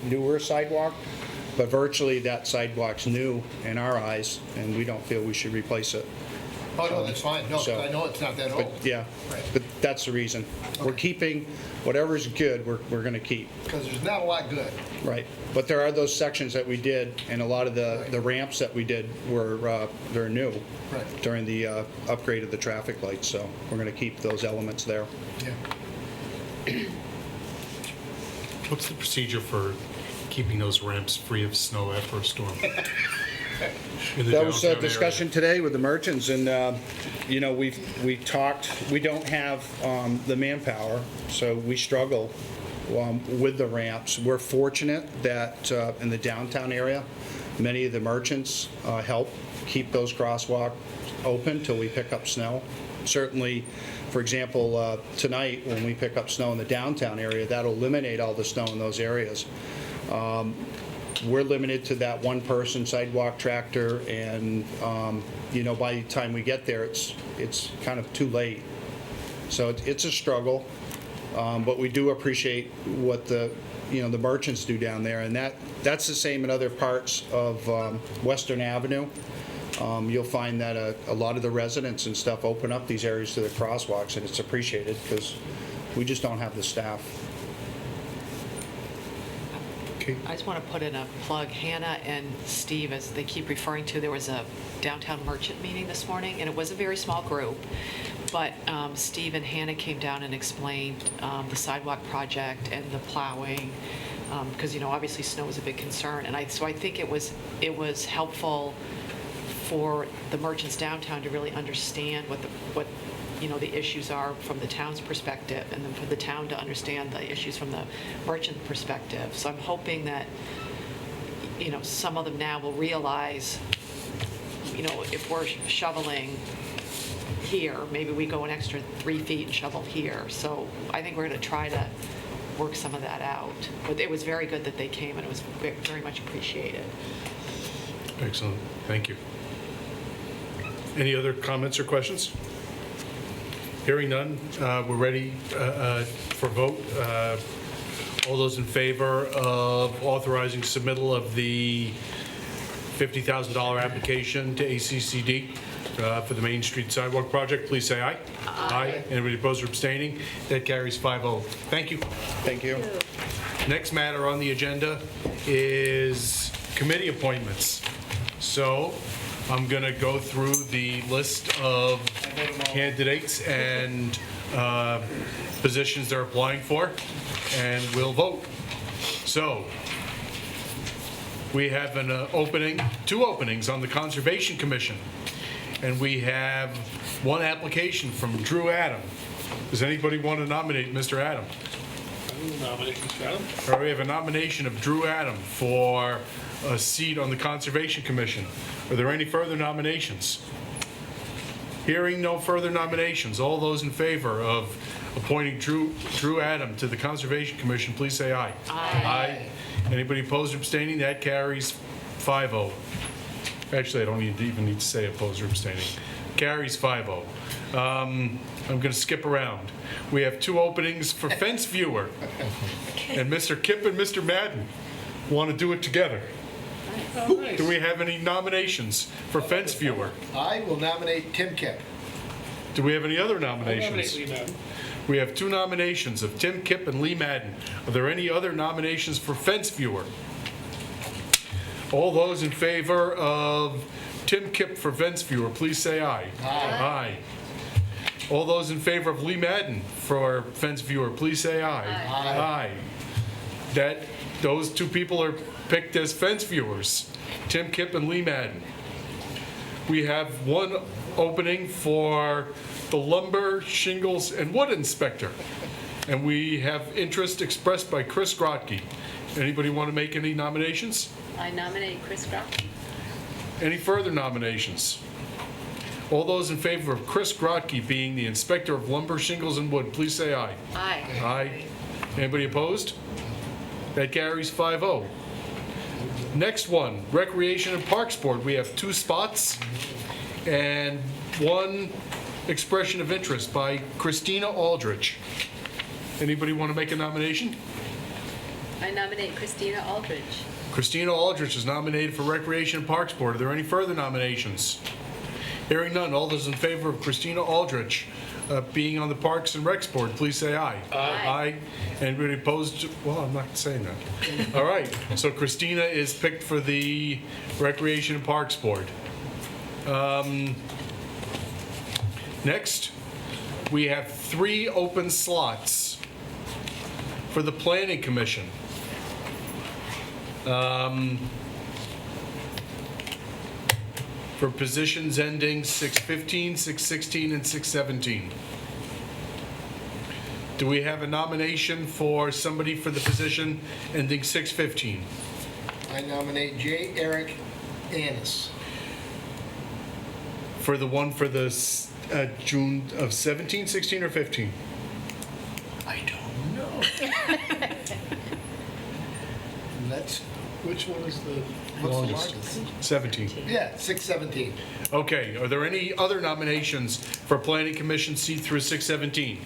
newer sidewalk. But virtually that sidewalk's new in our eyes, and we don't feel we should replace it. Oh, no, that's fine. No, 'cause So- I know it's not that But old. yeah, Right. but that's the reason. We're Okay. keeping whatever's good. We're going to keep. Because there's not a lot good. Right, but there are those sections that we did, and a lot of the ramps that we did were, they're new Right. during the upgrade of the traffic lights, so we're going to keep those elements there. Yeah. What's the procedure for keeping those ramps free of snow after a storm? In the That was a downtown area? discussion today with the merchants, and, we talked, we don't have the manpower, so we struggle with the ramps. We're fortunate that in the downtown area, many of the merchants help keep those crosswalks open till we pick up snow. Certainly, for example, tonight, when we pick up snow in the downtown area, that'll eliminate all the snow in those areas. We're limited to that one-person sidewalk tractor, and, by the time we get there, it's kind of too late. So it's a struggle, but we do appreciate what the merchants do down there, and that's the same in other parts of Western Avenue. You'll find that a lot of the residents and stuff open up these areas to the crosswalks, and it's appreciated because we just don't have the staff. I just want to put in a plug. Hannah and Steve, as they keep referring to, there was a downtown merchant meeting this morning, and it was a very small group, but Steve and Hannah came down and explained the sidewalk project and the plowing, because, obviously snow is a big concern, and so I think it was helpful for the merchants downtown to really understand what the issues are from the town's perspective, and then for the town to understand the issues from the merchant perspective. So I'm hoping that, some of them now will realize, if we're shoveling here, maybe we go an extra 3 feet and shovel here. So I think we're going to try to work some of that out. But it was very good that they came, and it was very much appreciated. Excellent, thank you. Any other comments or questions? Hearing none, we're ready for vote. All those in favor of authorizing submittal of the $50,000 application to ACCD for the Main Street Sidewalk Project. Please say aye. Aye. Anybody opposed or abstaining? That carries 5-0. Thank you. Thank you. Next matter on the agenda is committee appointments. So I'm going to go through the list of candidates and positions they're applying for, and we'll vote. So we have an two openings on the Conservation Commission, and we have one application from Drew Adam. Does anybody want to nominate Mr. Adam? I will nominate Mr. Adam. All right, we have a nomination of Drew Adam for a seat on the Conservation Commission. Are there any further nominations? Hearing no further nominations, all those in favor of appointing Drew Adam to the Conservation Commission, please say aye. Aye. Anybody opposed or abstaining? That carries 5-0. Actually, I don't even need to say opposed or abstaining. Carries 5-0. I'm going to skip around. We have two openings for fence viewer, and Mr. Kipp and Mr. Madden want to do it together. Do we have any nominations for fence viewer? I will nominate Tim Kipp. Do we have any other I'll nominate nominations? Lee Madden. We have two nominations of Tim Kipp and Lee Madden. Are there any other nominations for fence viewer? All those in favor of Tim Kipp for fence viewer, please say aye. Aye. All those in favor of Lee Madden for fence viewer, please say aye. Aye. Those two people are picked as fence viewers, Tim Kipp and Lee Madden. We have one opening for the lumber, shingles, and wood inspector, and we have interest expressed by Chris Grotke. Anybody want to make any nominations? I nominate Chris Grotke. Any further nominations? All those in favor of Chris Grotke being the inspector of lumber, shingles, and wood, please say aye. Aye. Aye. Anybody opposed? That carries 5-0. Next one, Recreation and Parks Board. We have two spots and one expression of interest by Christina Aldrich. Anybody want to make a nomination? I nominate Christina Aldridge. Christina Aldrich is nominated for Recreation and Parks Board. Are there any further nominations? Hearing none, all those in favor of Christina Aldrich being on the Parks and Recs Board, please say aye. Aye. Anybody opposed? Well, I'm not saying that. All right, so Christina is picked for the Recreation and Parks Board. Next, we have 3 open slots for the Planning Commission. For positions ending 6/15, 6/16, and 6/17. Do we have a nomination for somebody for the position ending 6/15? I nominate J. Eric Annis. For the one for the June of 17, 16, or 15? I don't know. And that's, which one is the, what's the largest? 17. Yeah, 6/17. Okay, are there any other nominations for Planning Commission seat through 6/17?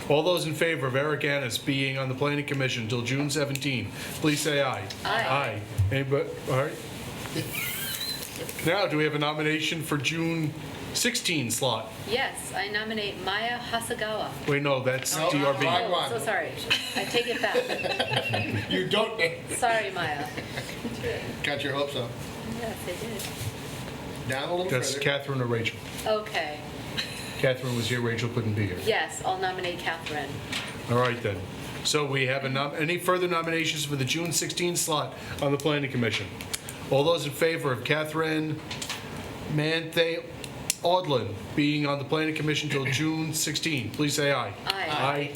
All those in favor of Eric Annis being on the Planning Commission till June 17, please say aye. Aye. Anybody? All right. Now, do we have a nomination for June 16 slot? Yes, I nominate Maya Hasagawa. Wait, no, that's No, DRB. wrong one. So sorry. I take it back. You don't name. Sorry, Maya. Got your hopes up. Yes, I did. Down a little That's further. Catherine or Rachel. Okay. Catherine was here, Rachel couldn't be here. Yes, I'll nominate Catherine. All right, then. So we have any further nominations for the June 16 slot on the Planning Commission? All those in favor of Catherine Manthe Audlin being on the Planning Commission till June 16, please say aye. Aye.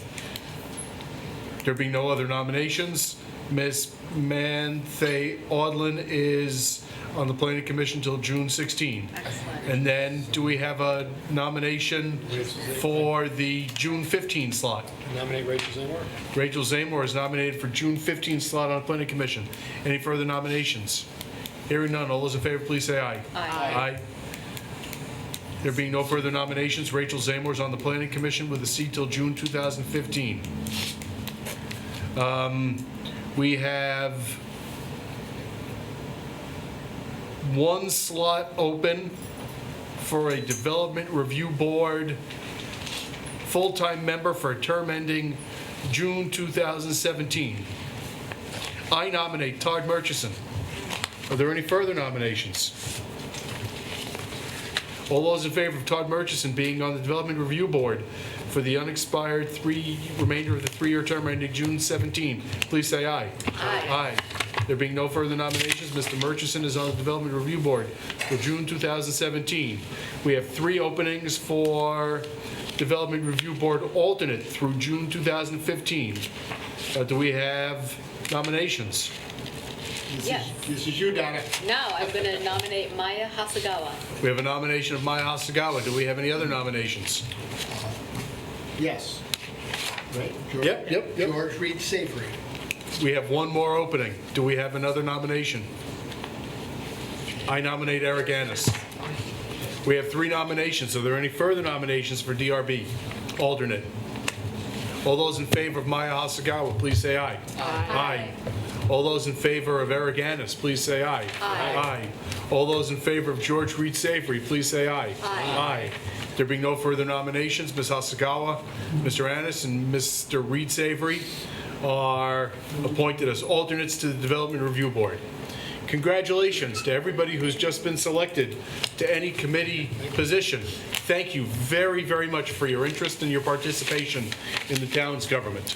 There being no other nominations, Ms. Manthe Audlin is on the Planning Commission till June 16. Excellent. And then, do we have a nomination for the June 15 slot? Nominate Rachel Zamor. Rachel Zamor is nominated for June 15 slot on Planning Commission. Any further nominations? Hearing none, all those in favor, please say aye. Aye. There being no further nominations, Rachel Zamor is on the Planning Commission with a seat till June 2015. We have one slot open for a Development Review Board full-time member for a term ending June 2017. I nominate Todd Murchison. Are there any further nominations? All those in favor of Todd Murchison being on the Development Review Board for the unexpired remainder of the 3-year term ending June 17, please say aye. Aye. Aye. There being no further nominations, Mr. Murchison is on the Development Review Board for June 2017. We have 3 openings for Development Review Board alternate through June 2015. Do we have nominations? Yes. This is you, Donna. Now, I'm going to nominate Maya Hasagawa. We have a nomination of Maya Hasagawa. Do we have any other nominations? Yes. Right? George- Yep. George Reed Savory. We have one more opening. Do we have another nomination? I nominate Eric Annis. We have 3 nominations. Are there any further nominations for DRB alternate? All those in favor of Maya Hasagawa, please say aye. Aye. All those in favor of Eric Annis, please say aye. Aye. All those in favor of George Reed Savory, please say aye. Aye. There being no further nominations, Ms. Hasagawa, Mr. Annis, and Mr. Reed Savory are appointed as alternates to the Development Review Board. Congratulations to everybody who's just been selected to any committee position. Thank you very, very much for your interest and your participation in the town's government.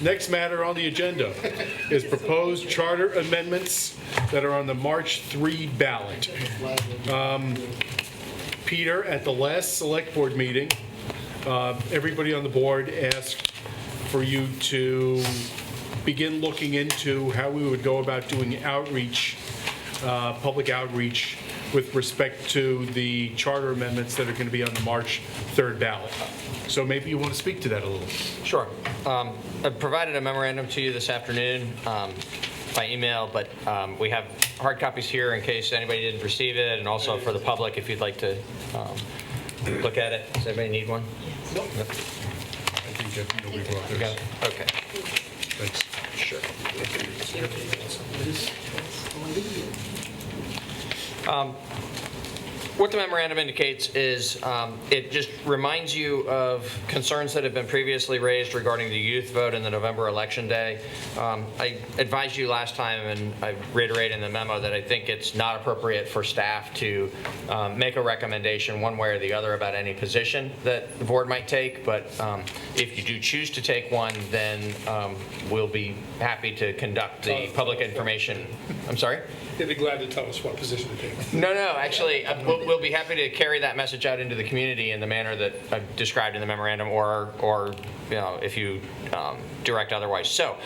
Next matter on the agenda is proposed charter amendments that are on the March 3 ballot. Peter, at the last select board meeting, everybody on the board asked for you to begin looking into how we would go about doing outreach, public outreach, with respect to the charter amendments that are going to be on the March 3rd ballot. So maybe you want to speak to that a little. Sure. I've provided a memorandum to you this afternoon by email, but we have hard copies here in case anybody didn't receive it, and also for the public if you'd like to look at it. Does anybody need one? Nope. I think nobody brought You got theirs. it? Okay. Thanks. Sure. What the memorandum indicates is it just reminds you of concerns that have been previously raised regarding the youth vote in the November election day. I advised you last time, and I reiterate in the memo, that I think it's not appropriate for staff to make a recommendation one way or the other about any position that the board might take. But if you do choose to take one, then we'll be happy to conduct the public information. I'm sorry? They'd be glad to tell us what position to take. No, actually, we'll be happy to carry that message out into the community in the manner that I've described in the memorandum, or you know, if you direct otherwise. So,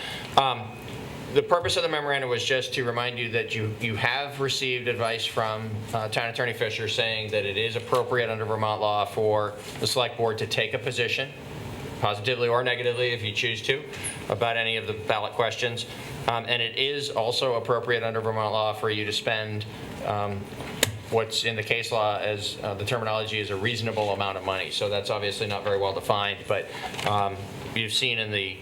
the purpose of the memorandum was just to remind you that you have received advice from Town Attorney Fisher saying that it is appropriate under Vermont law for the Select Board to take a position, positively or negatively if you choose to, about any of the ballot questions. And it is also appropriate under Vermont law for you to spend what's in the case law as the terminology is a reasonable amount of money. So that's obviously not very well defined, but you've seen in the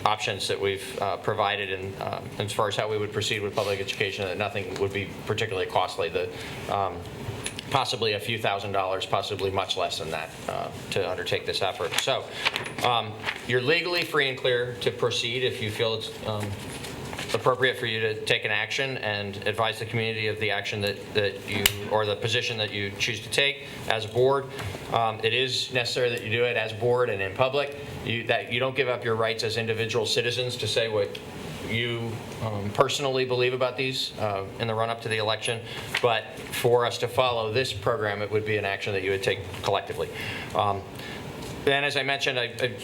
options that we've provided in, as far as how we would proceed with public education, that nothing would be particularly costly. Possibly a few $1,000s, possibly much less than that, to undertake this effort. So you're legally free and clear to proceed if you feel it's appropriate for you to take an action and advise the community of the action that you, or the position that you choose to take as a board. It is necessary that you do it as a board and in public, that you don't give up your rights as individual citizens to say what you personally believe about these in the run-up to the election, but for us to follow this program, it would be an action that you would take collectively. Then, as I mentioned,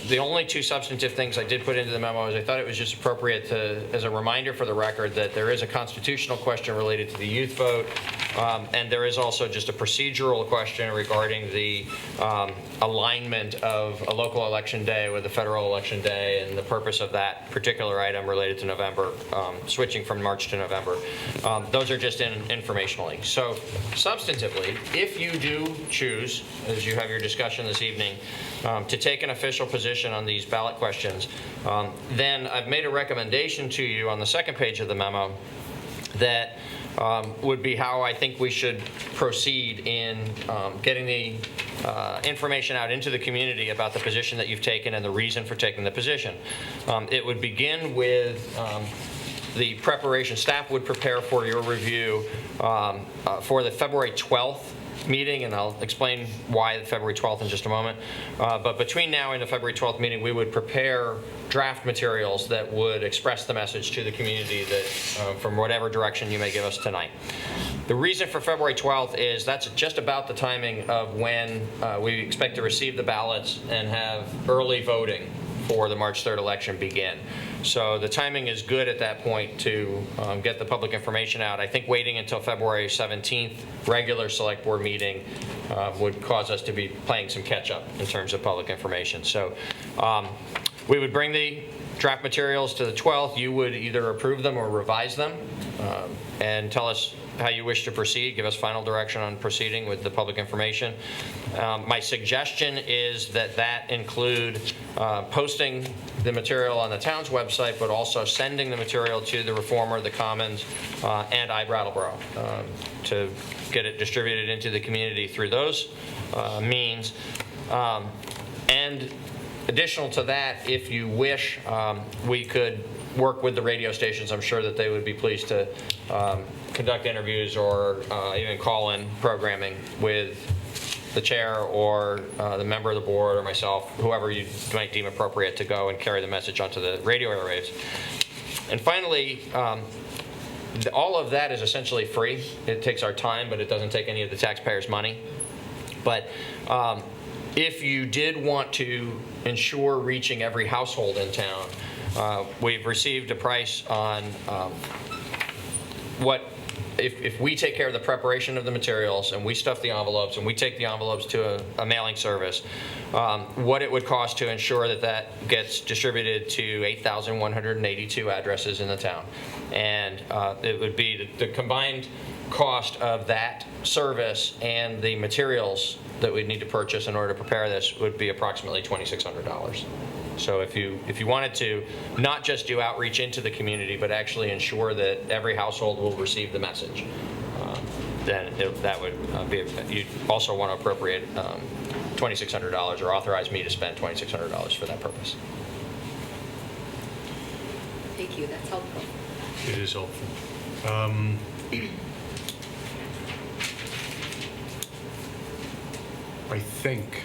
the only 2 substantive things I did put into the memo is I thought it was just appropriate to, as a reminder for the record, that there is a constitutional question related to the youth vote, and there is also just a procedural question regarding the alignment of a local election day with a federal election day, and the purpose of that particular item related to November, switching from March to November. Those are just informationally. So, substantively, if you do choose, as you have your discussion this evening, to take an official position on these ballot questions, then I've made a recommendation to you on the second page of the memo that would be how I think we should proceed in getting the information out into the community about the position that you've taken and the reason for taking the position. It would begin with the preparation. Staff would prepare for your review for the February 12th meeting, and I'll explain why the February 12th in just a moment. But between now and the February 12th meeting, we would prepare draft materials that would express the message to the community that from whatever direction you may give us tonight. The reason for February 12th is that's just about the timing of when we expect to receive the ballots and have early voting for the March 3rd election begin. So the timing is good at that point to get the public information out. I think waiting until February 17th, regular select board meeting, would cause us to be playing some catch up in terms of public information. So we would bring the draft materials to the 12th. You would either approve them or revise them and tell us how you wish to proceed, give us final direction on proceeding with the public information. My suggestion is that that include posting the material on the town's website, but also sending the material to the Reformer, the Commons, and iBrattleboro to get it distributed into the community through those means. And additional to that, if you wish, we could work with the radio stations. I'm sure that they would be pleased to conduct interviews or even call-in programming with the chair or the member of the board or myself, whoever you might deem appropriate to go and carry the message onto the radio airwaves. And finally, all of that is essentially free. It takes our time, but it doesn't take any of the taxpayers' money. But if you did want to ensure reaching every household in town, we've received a price on what, if we take care of the preparation of the materials and we stuff the envelopes and we take the envelopes to a mailing service, what it would cost to ensure that that gets distributed to 8,182 addresses in the town. And it would be the combined cost of that service and the materials that we'd need to purchase in order to prepare this would be approximately $2,600. So if you wanted to not just do outreach into the community, but actually ensure that every household will receive the message, then that would be, you'd also want to appropriate $2,600 or authorize me to spend $2,600 for that purpose. Thank you, that's helpful. It is helpful. I think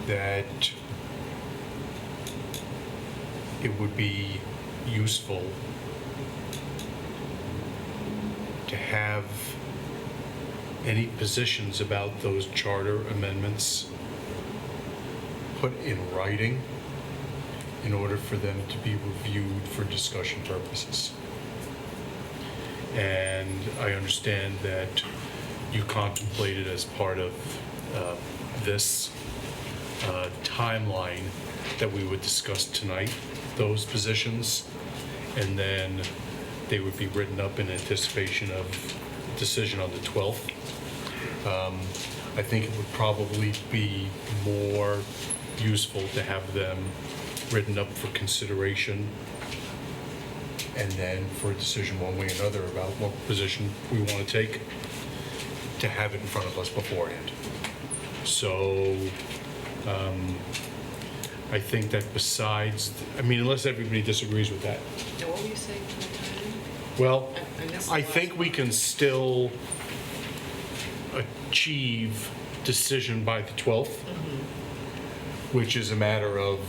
that it would be useful to have any positions about those charter amendments put in writing in order for them to be reviewed for discussion purposes. And I understand that you contemplated as part of this timeline that we would discuss tonight, those positions, and then they would be written up in anticipation of decision on the 12th. I think it would probably be more useful to have them written up for consideration and then for a decision one way or another about what position we want to take, to have it in front of us beforehand. So I think that besides, I mean, unless everybody disagrees with that. Now, what were you saying for the timing? Well, I missed the I last think we can still achieve decision by the 12th, which is a matter of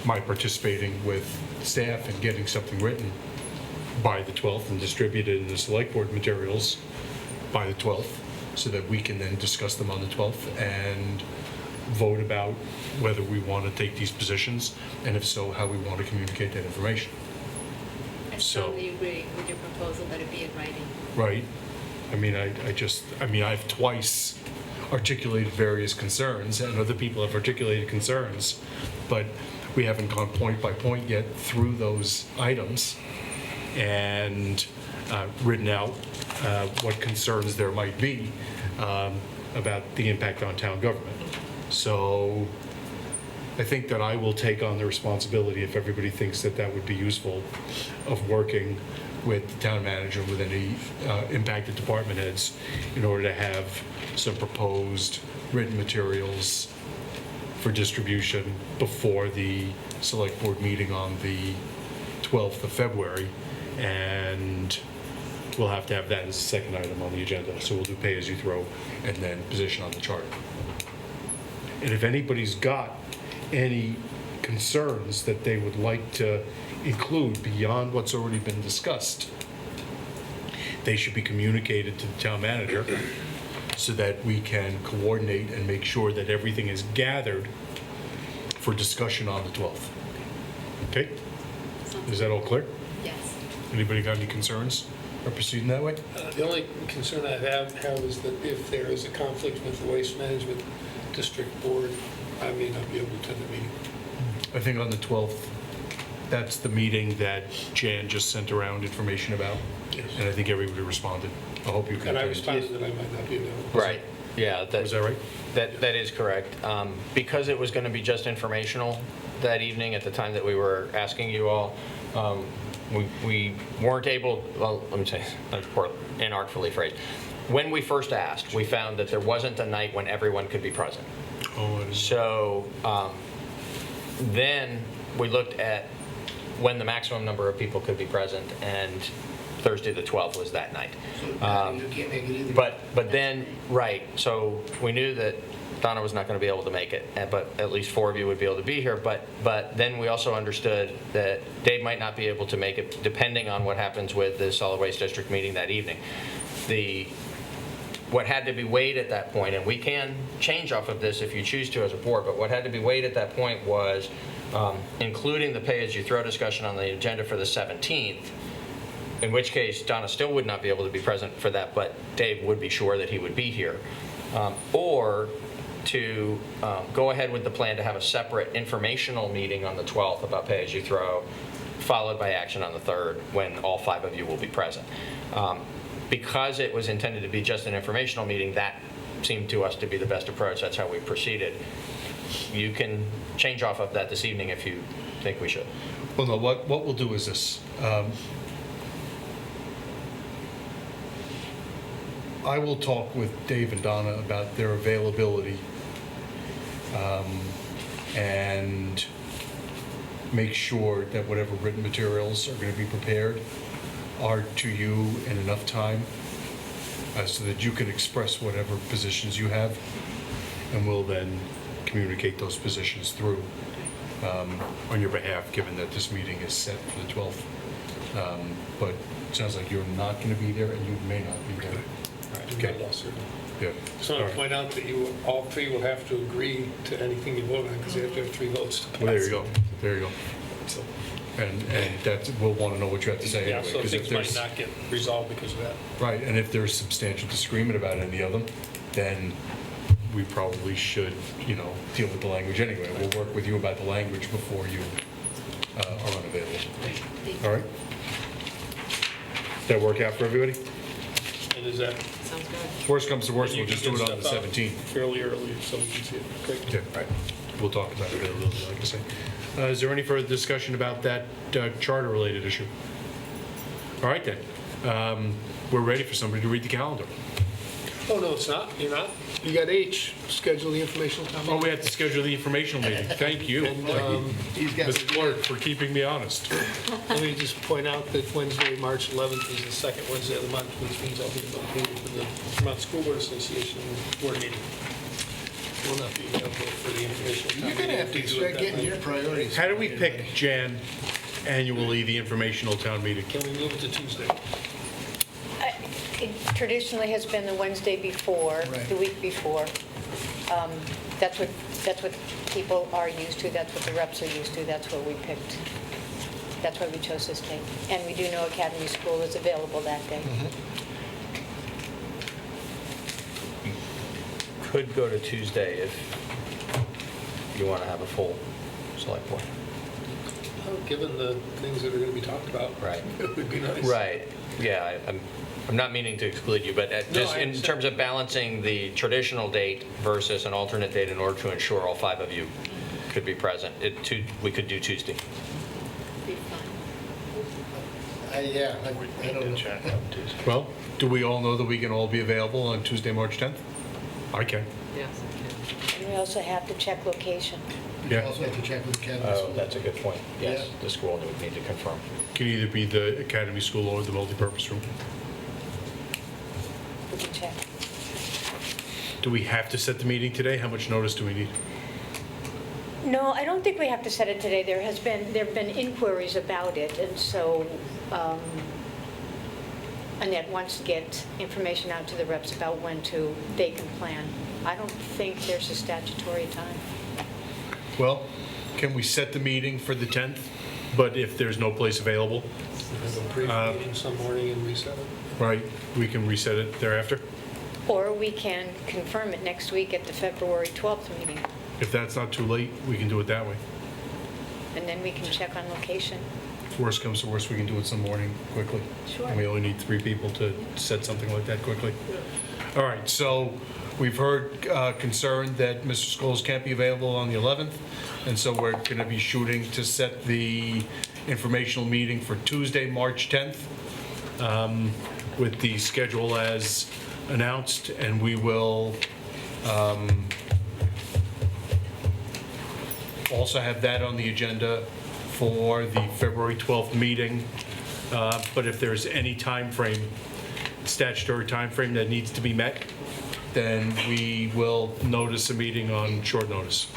my participating with staff and getting something written by the 12th and distributed in the select board materials by the 12th, so that we can then discuss them on the 12th and vote about whether we want to take these positions, and if so, how we want to communicate that information. I So- strongly agree with your proposal that it be in writing. Right? I mean, I've twice articulated various concerns, and other people have articulated concerns, but we haven't gone point by point yet through those items and written out what concerns there might be about the impact on town government. So I think that I will take on the responsibility, if everybody thinks that that would be useful, of working with the town manager, with any impacted department heads, in order to have some proposed written materials for distribution before the select board meeting on the 12th of February. And we'll have to have that as a second item on the agenda. So we'll do pay as you throw and then position on the chart. And if anybody's got any concerns that they would like to include beyond what's already been discussed, they should be communicated to the town manager so that we can coordinate and make sure that everything is gathered for discussion on the 12th. Okay? Is that all clear? Yes. Anybody got any concerns or proceeding that way? The only concern I have is that if there is a conflict with the Waste Management District Board, I may not be able to attend the meeting. I think on the 12th, that's the meeting that Jan just sent around information about. Yes. And I think everybody responded. I hope you can And I attend. responded that I might not be available. Right, yeah. Was that right? That is correct. Because it was going to be just informational that evening at the time that we were asking you all, we weren't able, well, let me say, that's poor, inartfully phrased. When we first asked, we found that there wasn't a night when everyone could be present. Oh, So then we looked at when the maximum number of people could be present, and Thursday the 12th was that night. You can't make it either. But then, right, so we knew that Donna was not going to be able to make it, but at least 4 of you would be able to be here. But then we also understood that Dave might not be able to make it, depending on what happens with the solid waste district meeting that evening. What had to be weighed at that point, and we can change off of this if you choose to as a board, but what had to be weighed at that point was including the pay-as-you-throw discussion on the agenda for the 17th, in which case Donna still would not be able to be present for that, but Dave would be sure that he would be here. Or to go ahead with the plan to have a separate informational meeting on the 12th about pay-as-you-throw, followed by action on the 3rd, when all 5 of you will be present. Because it was intended to be just an informational meeting, that seemed to us to be the best approach. That's how we proceeded. You can change off of that this evening if you think we should. Well, no, what we'll do is this. I will talk with Dave and Donna about their availability and make sure that whatever written materials are going to be prepared are to you in enough time so that you can express whatever positions you have, and we'll then communicate those positions through on your behalf, given that this meeting is set for the 12th. But it sounds like you're not going to be there, and you may not be there. Okay. Yeah. Just want All to right. point out that all 3 will have to agree to anything you vote on, because you have to have 3 votes to pass. Well, there you go. There you go. So, And that we'll want to know what you have to say yeah, anyway. so 'cause if things might there's not get resolved because of that. right, and if there's substantial disagreement about any of them, then we probably should, deal with the language anyway. We'll work with you about the language before you are unavailable. All right. That work out for everybody? And is that? Sounds good. Worst comes to worst, and you we'll just can do it get on the stuff out 17th. Fairly early, so we can see it. Great. Yeah, right. We'll talk about availability, like I say. Is there any further discussion about that charter-related issue? All right, then. We're ready for somebody to read the calendar. Oh, no, it's not. You're not. You got H, schedule the informational town Oh, meeting. we have to schedule the informational meeting. Thank you, He's got Mr. Clerk, for keeping me honest. Let me just point out that Wednesday, March 11th is the second Wednesday of the month, which means I'll be located for the Vermont School Board Association board meeting. Will not be available for the informational town You're going to meeting have to if we do it start that getting night. your priorities. How do we pick, Jan, annually the informational town meeting? Can we move it to Tuesday? It traditionally has been the Wednesday before, Right. the week before. That's what people are used to, that's what the reps are used to, that's what we picked. That's why we chose this date. And we do know Academy School is available that day. Could go to Tuesday if you want to have a full select board. Well, given the things that are going to be talked about. Right. It would be nice. Right, yeah, I'm not meaning to exclude you, but just I in understand. terms of balancing the traditional date versus an alternate date in order to ensure all 5 of you could be present, we could do Tuesday. Be fun. Yeah, I don't know. Check on Tuesday. Well, do we all know that we can all be available on Tuesday, March 10th? I can. Yes. And we also have to check location. You Yeah. also have to check with Academy Oh, School. that's a good point. Yes, Yeah. the school would need to confirm. Can either be the Academy School or the multipurpose room. We can check. Do we have to set the meeting today? How much notice do we need? No, I don't think we have to set it today. There have been inquiries about it, and so Annette wants to get information out to the reps about when they can plan. I don't think there's a statutory time. Well, can we set the meeting for the 10th, but if there's no place available, Have a brief meeting some morning and reset it. right, we can reset it thereafter? Or we can confirm it next week at the February 12th meeting, If that's not too late, we can do it that way. and then we can check on location. If worst comes to worst, we can do it some morning quickly. Sure. And we only need 3 people to set something like that quickly. All right, so we've heard concern that Mr. Scholes can't be available on the 11th, and so we're going to be shooting to set the informational meeting for Tuesday, March 10th, with the schedule as announced, and we will also have that on the agenda for the February 12th meeting. But if there's any time frame, statutory time frame that needs to be met, then we will notice a meeting on short notice.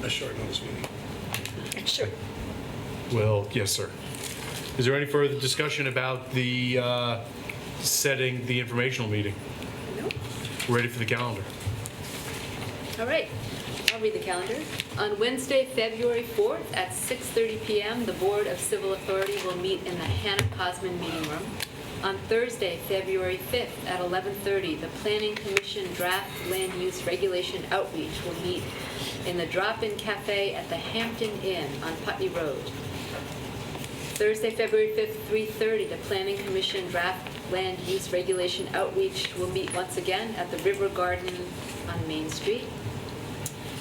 A short notice meeting. Sure. Well, yes, sir. Is there any further discussion about the setting the informational meeting? No? Ready for the calendar? All right, I'll read the calendar. On Wednesday, February 4th at 6:30 PM, the Board of Civil Authority will meet in the Hannah Cosman Meeting Room. On Thursday, February 5th at 11:30, the Planning Commission Draft Land Use Regulation Outreach will meet in the Drop-In Cafe at the Hampton Inn on Putney Road. Thursday, February 5th, 3:30, the Planning Commission Draft Land Use Regulation Outreach will meet once again at the River Garden on Main Street.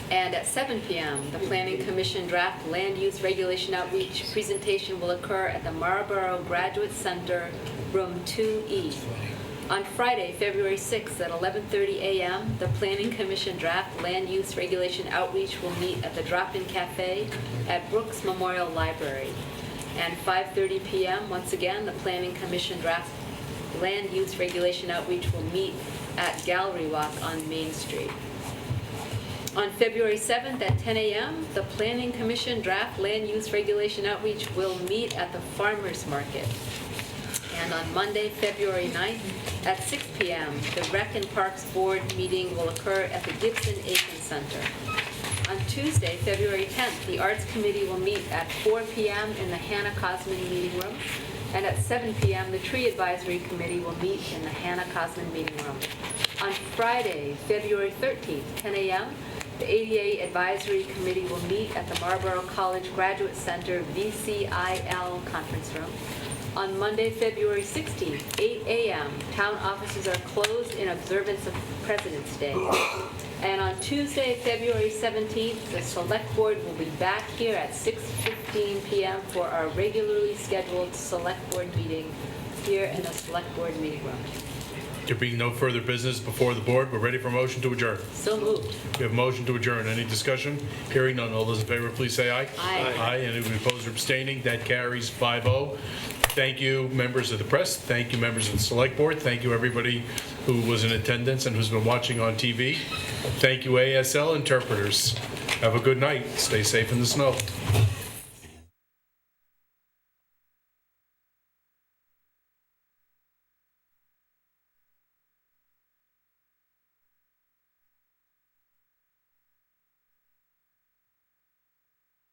And at 7 PM, the Planning Commission Draft Land Use Regulation Outreach presentation will occur at the Marlborough Graduate Center, Room 2E. On Friday, February 6th at 11:30 a.m., the Planning Commission Draft Land Use Regulation Outreach will meet at the Drop-In Cafe at Brooks Memorial Library. And 5:30 p.m., once again, the Planning Commission Draft Land Use Regulation Outreach will meet at Gallery Walk on Main Street. On February 7th at 10 a.m., the Planning Commission Draft Land Use Regulation Outreach will meet at the Farmers Market. And on Monday, February 9th at 6 p.m., the Rec and Parks Board meeting will occur at the Gibson-Aiken Center. On Tuesday, February 10th, the Arts Committee will meet at 4 p.m. in the Hannah Cosman Meeting Room. And at 7 p.m., the Tree Advisory Committee will meet in the Hannah Cosman Meeting Room. On Friday, February 13th, 10 a.m., the ADA Advisory Committee will meet at the Marlborough College Graduate Center VCIL Conference Room. On Monday, February 16th, 8 a.m., town offices are closed in observance of President's Day. And on Tuesday, February 17th, the Select Board will be back here at 6:15 p.m. for our regularly scheduled Select Board meeting here in the Select Board meeting room. There being no further business before the board, we're ready for a motion to adjourn. So moved. We have a motion to adjourn. Any discussion? Hearing none. All those in favor, please say aye. Aye. Aye. Anybody opposed or abstaining? That carries 5-0. Thank you, members of the press. Thank you, members of the Select Board. Thank you, everybody who was in attendance and who's been watching on TV. Thank you, ASL interpreters. Have a good night. Stay safe in the snow.